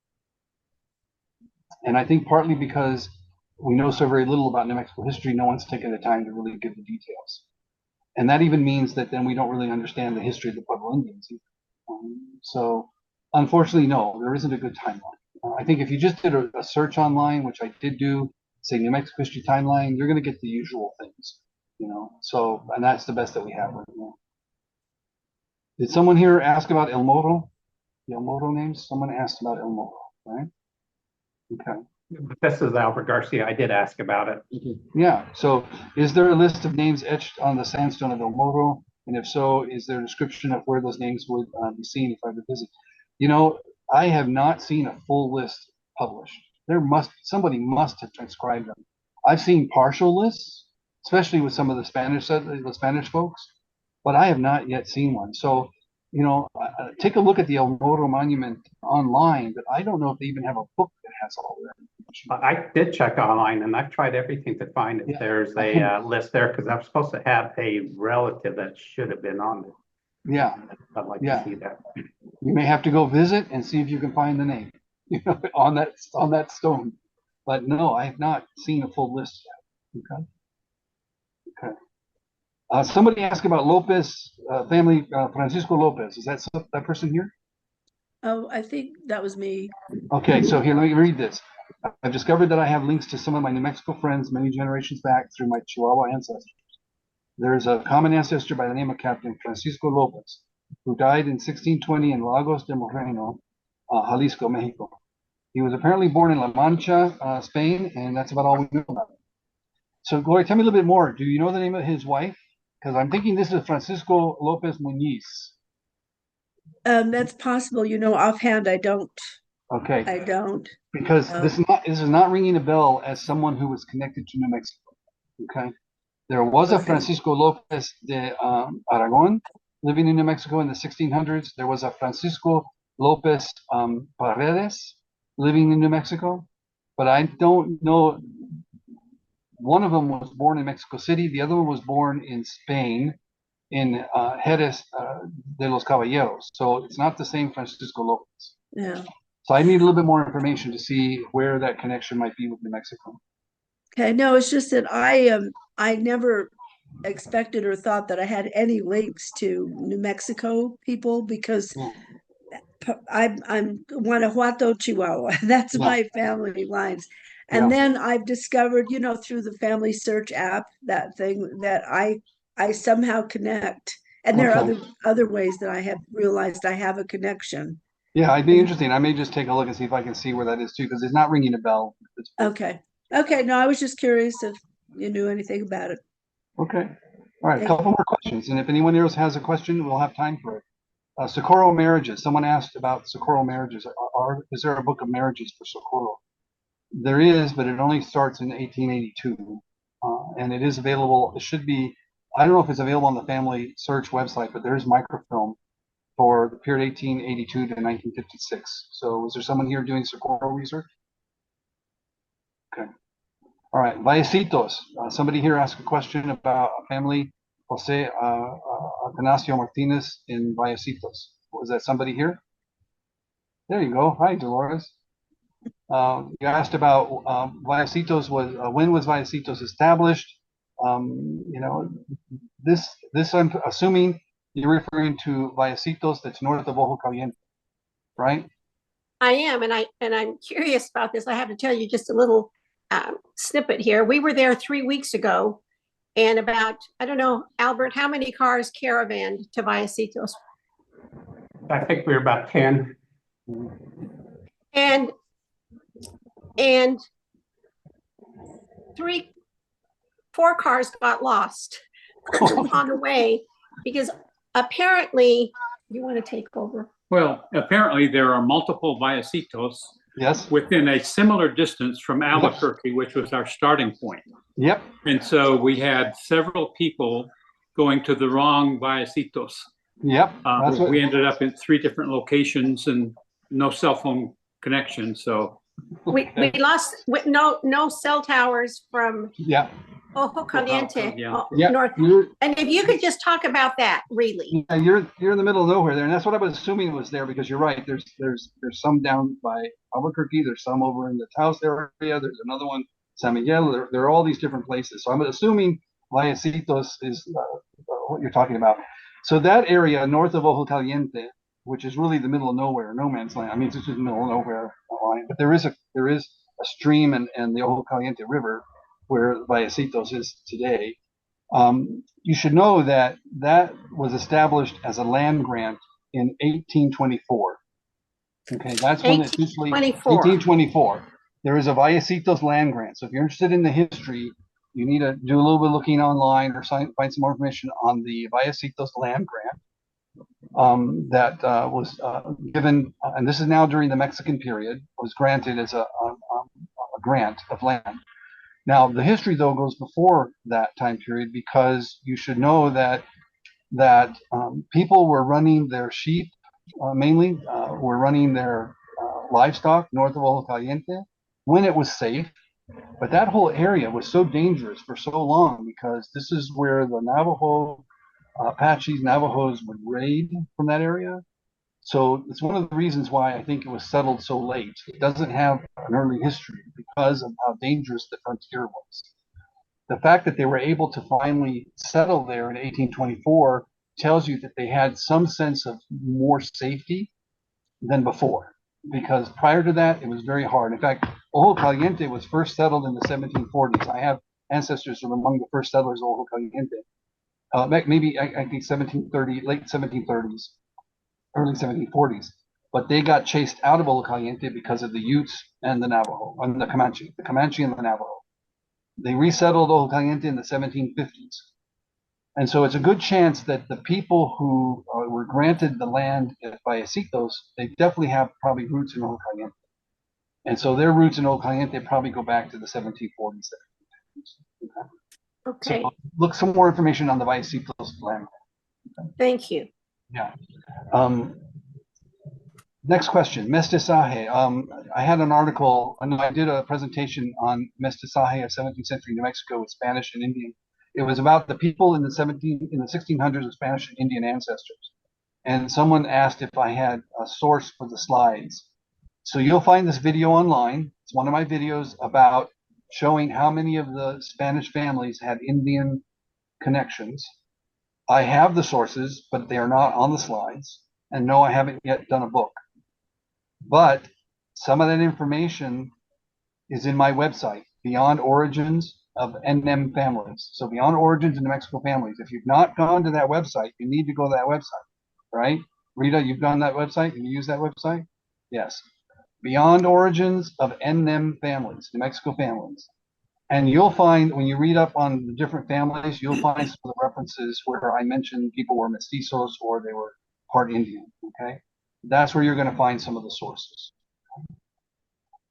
And I think partly because we know so very little about New Mexico history, no one's taken the time to really give the details. And that even means that then we don't really understand the history of the Pueblo Indians either. So unfortunately, no, there isn't a good timeline. I think if you just did a search online, which I did do, say New Mexico history timeline, you're going to get the usual things, you know. So, and that's the best that we have right now. Did someone here ask about El Moro? The El Moro names? Someone asked about El Moro, right? Okay. This is Albert Garcia. I did ask about it. Yeah. So is there a list of names etched on the sandstone of El Moro? And if so, is there a description of where those names would be seen if I were to visit? You know, I have not seen a full list published. Somebody must have transcribed them. I've seen partial lists, especially with some of the Spanish folks, but I have not yet seen one. So, you know, take a look at the El Moro monument online, but I don't know if they even have a book that has all that information. I did check online, and I've tried everything to find if there's a list there, because I'm supposed to have a relative that should have been on it. Yeah. I'd like to see that. You may have to go visit and see if you can find the name, you know, on that stone. But no, I have not seen a full list yet. Okay. Somebody asked about Lopez family, Francisco Lopez. Is that person here? Oh, I think that was me. Okay, so here, let me read this. I've discovered that I have links to some of my New Mexico friends many generations back through my Chihuahua ancestors. There is a common ancestor by the name of Captain Francisco Lopez, who died in 1620 in Lagos de Moreno, Jalisco, Mexico. He was apparently born in La Mancha, Spain, and that's about all we know about him. So, Gloria, tell me a little bit more. Do you know the name of his wife? Because I'm thinking this is Francisco Lopez Muñiz. That's possible. You know, offhand, I don't. Okay. I don't. Because this is not ringing a bell as someone who was connected to New Mexico. Okay. There was a Francisco Lopez de Aragon living in New Mexico in the 1600s. There was a Francisco Lopez Paredes living in New Mexico, but I don't know. One of them was born in Mexico City. The other one was born in Spain, in Jerez de los Caballeros. So it's not the same Francisco Lopez. Yeah. So I need a little bit more information to see where that connection might be with New Mexico. Okay. No, it's just that I never expected or thought that I had any links to New Mexico people because I'm Guanajuato, Chihuahua. That's my family lines. And then I've discovered, you know, through the family search app, that thing that I somehow connect. And there are other ways that I have realized I have a connection. Yeah, I'd be interesting. I may just take a look and see if I can see where that is too, because it's not ringing a bell. Okay. Okay, no, I was just curious if you knew anything about it. Okay. All right, a Thank couple more questions. And if anyone else has a question, we'll have time for it. Socorro marriages. Someone asked about Socorro marriages. Is there a book of marriages for Socorro? There is, but it only starts in 1882. And it is available. It should be, I don't know if it's available on the Family Search website, but there is microfilm for the period 1882 to 1956. So is there someone here doing Socorro research? Okay. All right, Vallecitos. Somebody here asked a question about a family, Jose Atanasio Martinez in Vallecitos. Was that somebody here? There you go. Hi, Dolores. You asked about Vallecitos. When was Vallecitos established? You know, this I'm assuming you're referring to Vallecitos that's north of Ojo Caliente, right? I am, and I'm curious about this. I have to tell you just a little snippet here. We were there 3 weeks ago, and about, I don't know, Albert, how many cars caravanned to Vallecitos? I think we were about 10. And 4 cars got lost on the way because apparently, you want to take over? Well, apparently there are multiple Vallecitos Yes. within a similar distance from Albuquerque, which was our starting point. Yep. And so we had several people going to the wrong Vallecitos. Yep. We ended up in 3 different locations and no cell phone connection. So We lost no cell towers from Yeah. Ojo Caliente, Yeah. Yeah. north. And if you could just talk about that, really. Yeah, you're in the middle of nowhere there, and that's what I was assuming was there, because you're right. There's some down by Albuquerque. There's some over in the Taos area. There's another one, San Miguel. There are all these different places. So I'm assuming Vallecitos is what you're talking about. So that area north of Ojo Caliente, which is really the middle of nowhere, no man's land. I mean, it's just in the middle of nowhere line. But there is a stream and the Ojo Caliente River where Vallecitos is today. You should know that was established as a land grant in 1824. Okay, that's when it officially 1824. There is a Vallecitos land grant. So if you're interested in the history, you need to do a little bit of looking online or find some more information on the Vallecitos land grant that was given, and this is now during the Mexican period, was granted as a grant of land. Now, the history, though, goes before that time period, because you should know that people were running their sheep, mainly, were running their livestock north of Ojo Caliente when it was safe. But that whole area was so dangerous for so long, because this is where the Navajo, Apaches, Navajos would raid from that area. So it's one of the reasons why I think it was settled so late. It doesn't have an early history because of how dangerous the frontier was. The fact that they were able to finally settle there in 1824 tells you that they had some sense of more safety than before, because prior to that, it was very hard. In fact, Ojo Caliente was first settled in the 1740s. I have ancestors from among the first settlers of Ojo Caliente. Maybe I think 1730, late 1730s. Early 1740s, but they got chased out of Ojo Caliente because of the Utes and the Navajo, and the Comanche and the Navajo. They resettled Ojo Caliente in the 1750s. And so it's a good chance that the people who were granted the land at Vallecitos, they definitely have probably roots in Ojo Caliente. And so their roots in Ojo Caliente probably go back to the 1740s. Okay. So look some more information on the Vallecitos land. Thank you. Yeah. Next question, mestizaje. I had an article, and I did a presentation on mestizaje of 17th century New Mexico with Spanish and Indian. It was about the people in the 1600s with Spanish and Indian ancestors. And someone asked if I had a source for the slides. So you'll find this video online. It's one of my videos about showing how many of the Spanish families had Indian connections. I have the sources, but they are not on the slides. And no, I haven't yet done a book. But some of that information is in my website, Beyond Origins of NM Families. So Beyond Origins of New Mexico Families. If you've not gone to that website, you need to go to that website, right? Rita, you've done that website? Have you used that website? Yes. Beyond Origins of NM Families, New Mexico Families. And you'll find when you read up on the different families, you'll find some of the references where I mentioned people were mestizos or they were part Indian. Okay, that's where you're going to find some of the sources.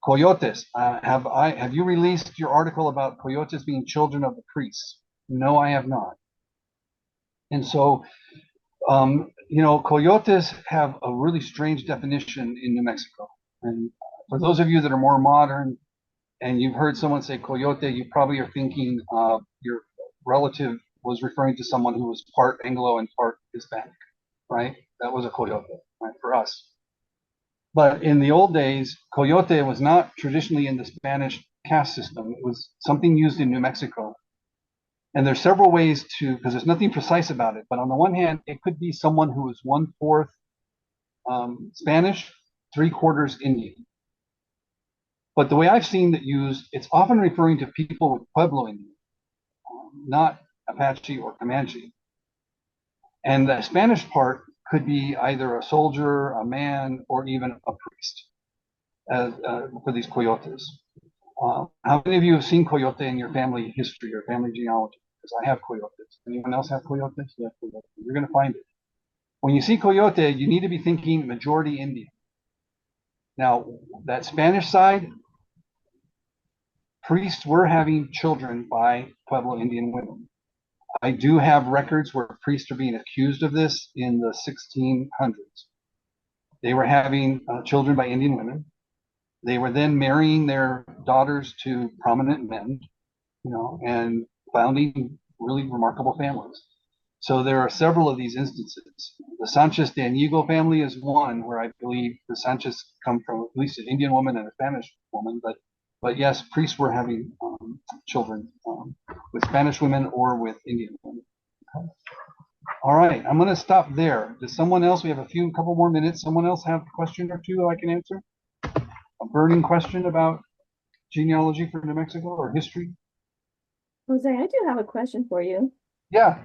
Coyotes. Have you released your article about coyotes being children of the priests? No, I have not. And so, coyotes have a really strange definition in New Mexico. And for those of you that are more modern and you've heard someone say coyote, you probably are thinking your relative was referring to someone who was part Anglo and part Hispanic, right? That was a coyote, right, for us. But in the old days, coyote was not traditionally in the Spanish caste system. It was something used in New Mexico. And there's several ways because there's nothing precise about it. But on the one hand, it could be someone who is 1/4 Spanish, 3/4 Indian. But the way I've seen it used, it's often referring to people with Pueblo Indian, not Apache or Comanche. And the Spanish part could be either a soldier, a man, or even a priest for these coyotes. How many of you have seen coyote in your family history or family genealogy? Because I have coyotes. Anyone else have coyotes? Yeah, coyotes. You're going to find it. When you see coyote, you need to be thinking majority Indian. Now, that Spanish side, priests were having children by Pueblo Indian women. I do have records where priests are being accused of this in the 1600s. They were having children by Indian women. They were then marrying their daughters to prominent men, and founding really remarkable families. So there are several of these instances. The Sanchez de Inigo family is one where I believe the Sanchez come from at least an Indian woman and a Spanish woman, but yes, priests were having children with Spanish women or with Indian women. Okay. All right, I'm going to stop there. Does someone else? We have a couple more minutes. Someone else have a question or two that I can answer? A burning question about genealogy for New Mexico or history? Jose, I do have a question for you. Yeah.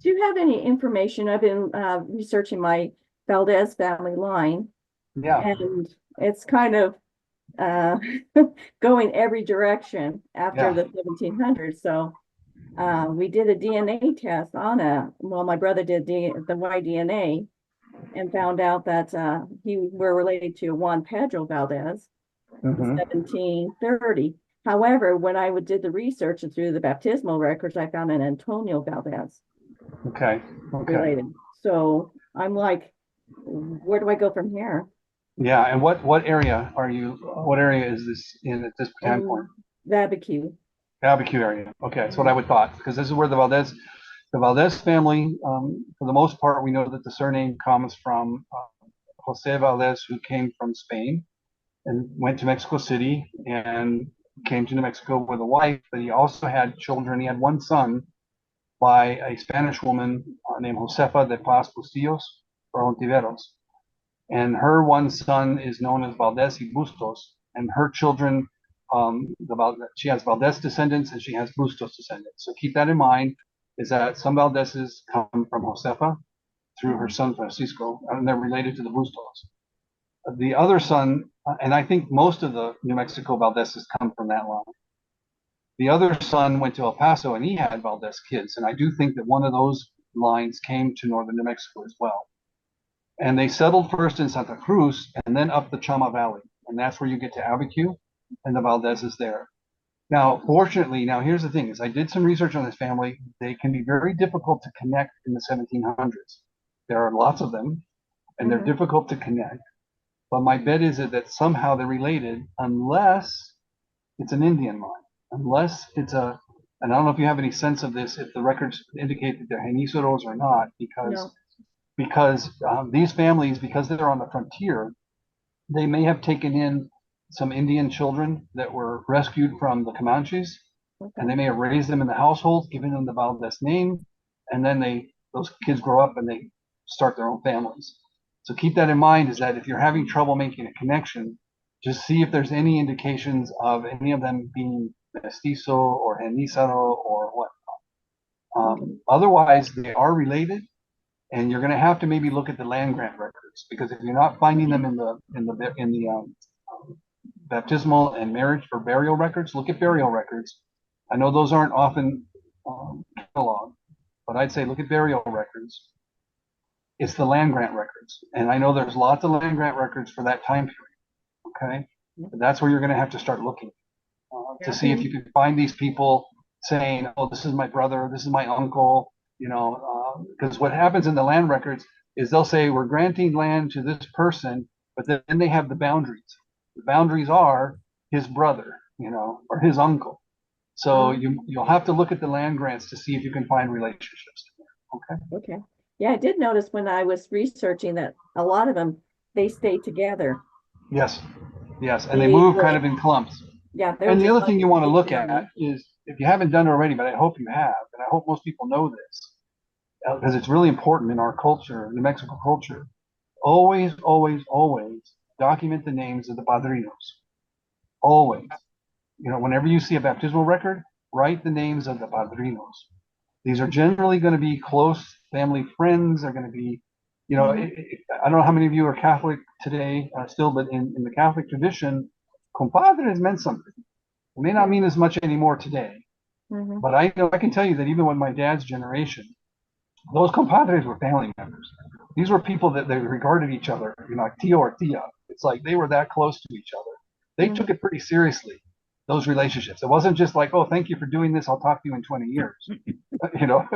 Do you have any information? I've been researching my Valdez family line. Yeah. And it's kind of going every direction after the 1700s. So we did a DNA test on my brother did the Y-DNA and found out that we're related to Juan Pedro Valdez in 1730. However, when I did the research and through the baptismal records, I found an Antonio Valdez. Okay. Related. So I'm like, where do I go from here? Yeah, and what area is this in at this time point? Babique area. Okay, that's what I would thought, because this is where the Valdez family, for the most part, we know that the surname comes from Jose Valdez, who came from Spain and went to Mexico City and came to New Mexico with a wife, but he also had children. He had one son by a Spanish woman named Josefa de Paz Bustillos or Ontiveros. And her one son is known as Valdez y Bustos, and her children, she has Valdez descendants and she has Bustos descendants. So keep that in mind, is that some Valdezes come from Josefa through her son Francisco, and they're related to the Bustos. The other son, and I think most of the New Mexico Valdezes come from that line. The other son went to El Paso and he had Valdez kids, and I do think that one of those lines came to northern New Mexico as well. And they settled first in Santa Cruz and then up the Chama Valley. And that's where you get to Abiquiu and the Valdezes there. Now, fortunately, here's the thing, is I did some research on this family. They can be very difficult to connect in the 1700s. There are lots of them, and they're difficult to connect. But my bet is that somehow they're related, unless it's an Indian line, unless it's and I don't know if you have any sense of this, if the records indicate that they're Genízaros or not, because these families, because they're on the frontier, they may have taken in some Indian children that were rescued from the Comanches, and they may have raised them in the household, given them the Valdez name, and then those kids grow up and they start their own families. So keep that in mind, is that if you're having trouble making a connection, just see if there's any indications of any of them being mestizo or genízaro or whatnot. Otherwise, they are related. And you're going to have to maybe look at the land grant records, because if you're not finding them in the baptismal and marriage for burial records, look at burial records I know those aren't often cataloged, but I'd say look at burial records. It's the land grant records. And I know there's lots of land grant records for that time period, okay? But that's where you're going to have to start looking to see if you can find these people saying, oh, this is my brother, this is my uncle, you know, because what happens in the land records is they'll say we're granting land to this person, but then they have the boundaries. The boundaries are his brother, you know, or his uncle. So you'll have to look at the land grants to see if you can find relationships. Okay. Okay. Yeah, I did notice when I was researching that a lot of them, they stay together. Yes. Yes. And they move kind of in clumps. Yeah. And the other like thing you want to big look family. at is, if you haven't done it already, but I hope you have, and I hope most people know this, because it's really important in our culture, New Mexico culture, always, always, always document the names of the padrinos. Always. You know, whenever you see a baptismal record, write the names of the padrinos. These are generally going to be close family friends. They're going to be, you know, I don't know how many of you are Catholic today still, but in the Catholic tradition, compadres meant something. It may not mean as much anymore today, but I know I can tell you that even with my dad's generation, those compadres were family members. These were people that they regarded each other, you know, like tío or tía. It's like they were that close to each other. They took it pretty seriously, those relationships. It wasn't just like, oh, thank you for doing this, I'll talk to you in 20 years. You know,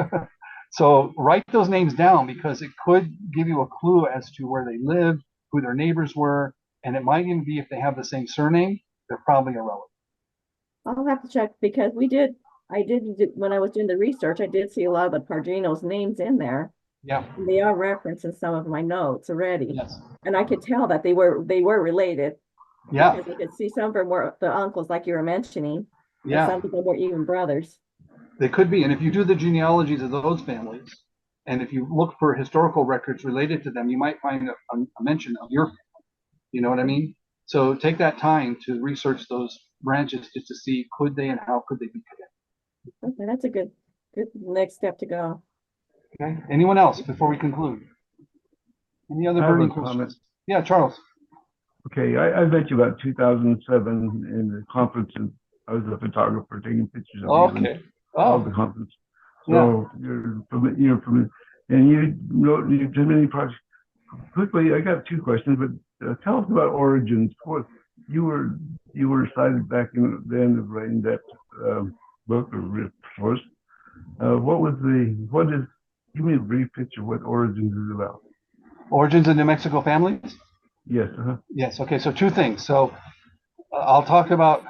so write those names down, because it could give you a clue as to where they lived, who their neighbors were, and it might even be if they have the same surname, they're probably a relative. I'll have to check, because when I was doing the research, I did see a lot of the padrinos' names in there. Yeah. And they are referenced in some of my notes already. Yes. And I could tell that they were related. Yeah. Because I could see some of them were the uncles, like you were mentioning. Yeah. And some of them were even brothers. They could be. And if you do the genealogies of those families, and if you look for historical records related to them, you might find a mention of your family. You know what I mean? So take that time to research those branches just to see could they and how could they be connected. Okay, that's a good next step to go. Okay. Anyone else before we conclude? Any other burning questions? Yeah, Charles. Okay, I met you about 2007 in the conferences. I was a photographer taking pictures of all the conferences. So you're from, and you wrote, you did many projects. Quickly, I got two questions, but tell us about origins. What you were cited back in the end of writing that book or first. Give me a brief picture of what Origins is about. Origins of New Mexico families? Yes. Yes. Okay. So two things. So I'll talk about,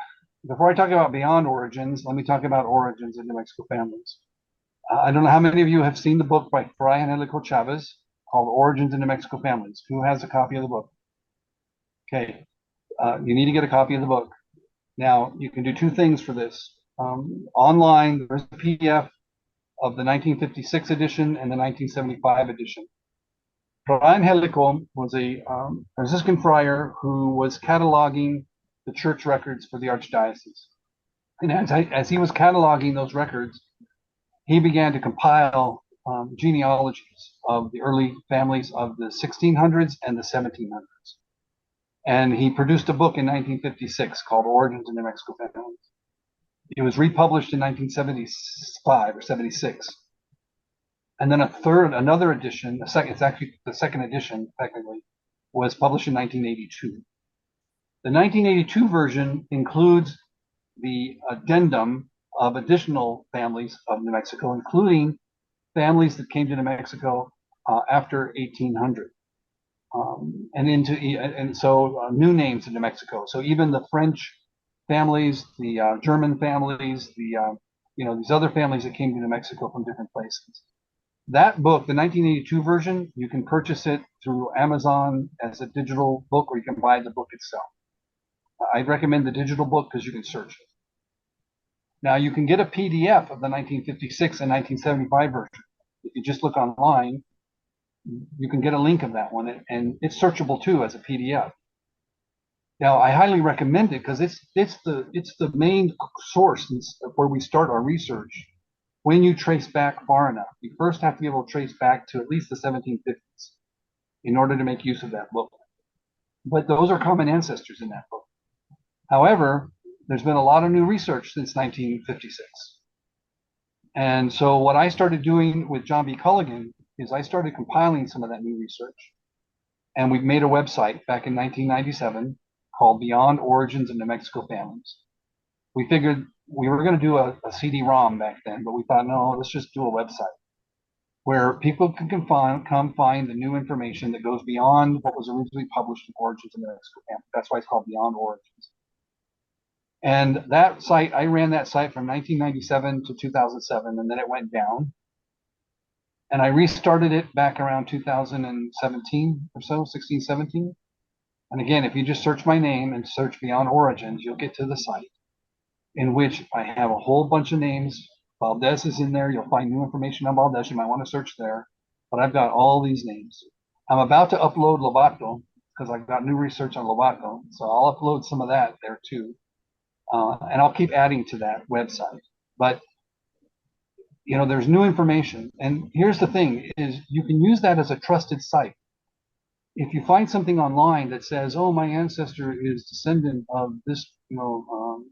before I talk about beyond origins, let me talk about origins of New Mexico families. I don't know how many of you have seen the book by Fray Angelico Chavez called Origins of New Mexico Families. Who has a copy of the book? Okay. You need to get a copy of the book. Now, you can do two things for this. Online, there's a PDF of the 1956 edition and the 1975 edition. Fray Angelico was a Franciscan friar who was cataloging the church records for the archdiocese. And as he was cataloging those records, he began to compile genealogies of the early families of the 1600s and the 1700s. And he produced a book in 1956 called Origins of New Mexico Families. It was republished in 1975 or 76. And then another edition, it's actually the second edition technically, was published in 1982. The 1982 version includes the addendum of additional families of New Mexico, including families that came to New Mexico after 1800. And so new names in New Mexico. So even the French families, the German families, these other families that came to New Mexico from different places. That book, the 1982 version, you can purchase it through Amazon as a digital book, or you can buy the book itself. I'd recommend the digital book because you can search it. Now you can get a PDF of the 1956 and 1975 version. If you just look online, you can get a link of that one, and it's searchable too as a PDF. Now I highly recommend it because it's the main source where we start our research. When you trace back far enough, you first have to be able to trace back to at least the 1750s in order to make use of that book. But those are common ancestors in that book. However, there's been a lot of new research since 1956. And so what I started doing with John B. Culligan is I started compiling some of that new research. And we made a website back in 1997 called Beyond Origins of New Mexico Families. We figured we were going to do a CD-ROM back then, but we thought, no, let's just do a website where people can come find the new information that goes beyond what was originally published in Origins of New Mexico Families. That's why it's called Beyond Origins. And that site, I ran that site from 1997 to 2007, and then it went down. And I restarted it back around 2017 or so, 16, 17. And again, if you just search my name and search Beyond Origins, you'll get to the site in which I have a whole bunch of names. Valdez is in there. You'll find new information on Valdez. You might want to search there. But I've got all these names. I'm about to upload Lobato because I've got new research on Lobato. So I'll upload some of that there too. And I'll keep adding to that website. But you know, there's new information. And here's the thing is you can use that as a trusted site. If you find something online that says, oh, my ancestor is descendant of this, you know,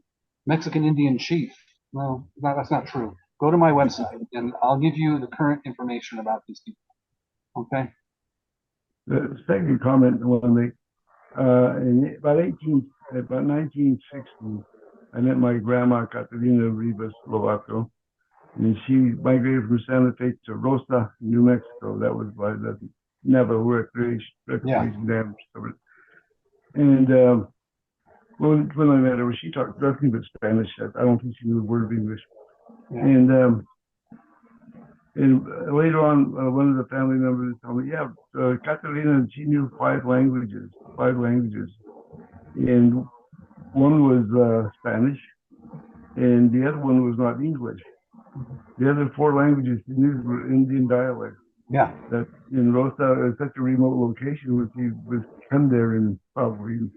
Mexican Indian chief. No, that's not true. Go to my website and I'll give you the current information about these people. Okay. The second comment I want to make, in about 1960, I met my grandma, Catalina Rivas Lovato, and she migrated from Santa Fe to Rosa, New Mexico. That was by the Navajo recreation dam. And when I met her, she talked nothing but Spanish. I don't think she knew a word of English. Yeah. And later on, one of the family members told me, yeah, Catalina, she knew five languages. And one was Spanish, and the other one was not English. The other four languages she knew were Indian dialects. Yeah. That in Rosa, such a remote location, was come there in probably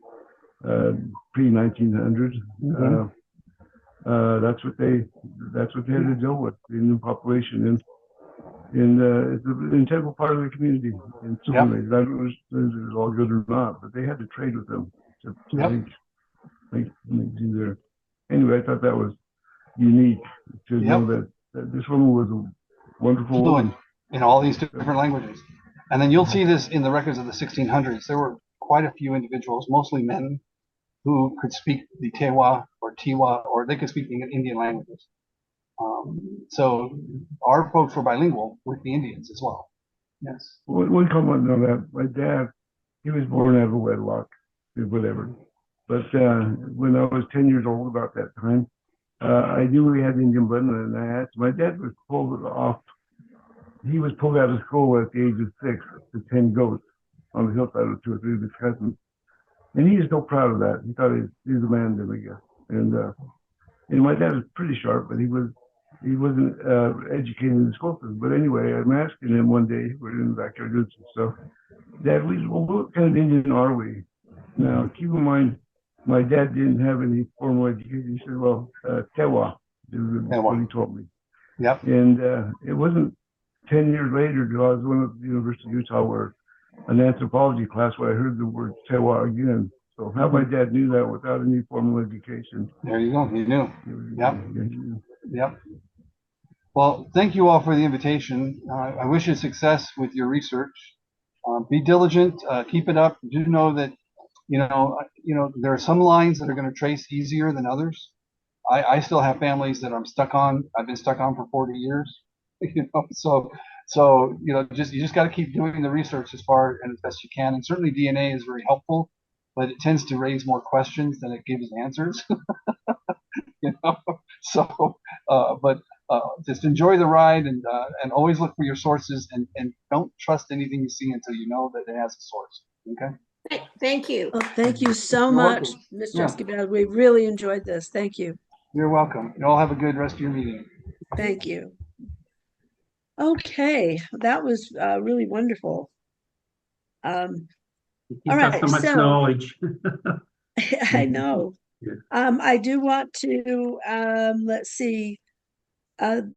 pre-1900s. Mm-hmm. That's what they had to deal with, the new population, and it's an integral part of the community in some ways. I don't know if it was all good or not, but they had to trade with them to make do their. Anyway, I thought that was unique to know that this woman was a wonderful woman in all these different languages. And then you'll see this in the records of the 1600s. There were quite a few individuals, mostly men, who could speak the Tewa or Tiwa, or they could speak the Indian languages. So our folks were bilingual with the Indians as well. Yes. One comment on that. My dad, he was born out of wedlock, whatever. But when I was 10 years old, about that time, I knew he had Indian blood, and I asked. My dad was pulled off. He was pulled out of school at the age of 6 to tend goats on the hillside with 2 or 3 of his cousins, and he was so proud of that. He thought he was a man, I guess. And my dad was pretty sharp, but he wasn't educated in the school system. But anyway, I'm asking him one day, we're in the backyard doing some stuff. Dad, what kind of Indian are we? Now, keep in mind, my dad didn't have any formal education. He said, well, Tewa is what he told me. Yep. And it wasn't 10 years later till I was one at the University of Utah where an anthropology class where I heard the word Tewa again. So how my dad knew that without any formal education. There you go. He knew. Yep. Yep. Well, thank you all for the invitation. I wish you success with your research. Be diligent. Keep it up. Do know that you know there are some lines that are going to trace easier than others. I still have families that I'm stuck on. I've been stuck on for 40 years. You know, so you know, you just got to keep doing the research as far and as best you can. And certainly DNA is very helpful, but it tends to raise more questions than it gives answers. You know, so but just enjoy the ride and always look for your sources and don't trust anything you see until you know that it has a source. Okay. Thank you. Well, thank you so You're much, welcome. Mr. Esquibel. We really enjoyed this. Thank you. You're welcome. You all have a good rest of your meeting. Thank you. Okay, that was really wonderful. All right, so much knowledge. I know. I do want to let's see.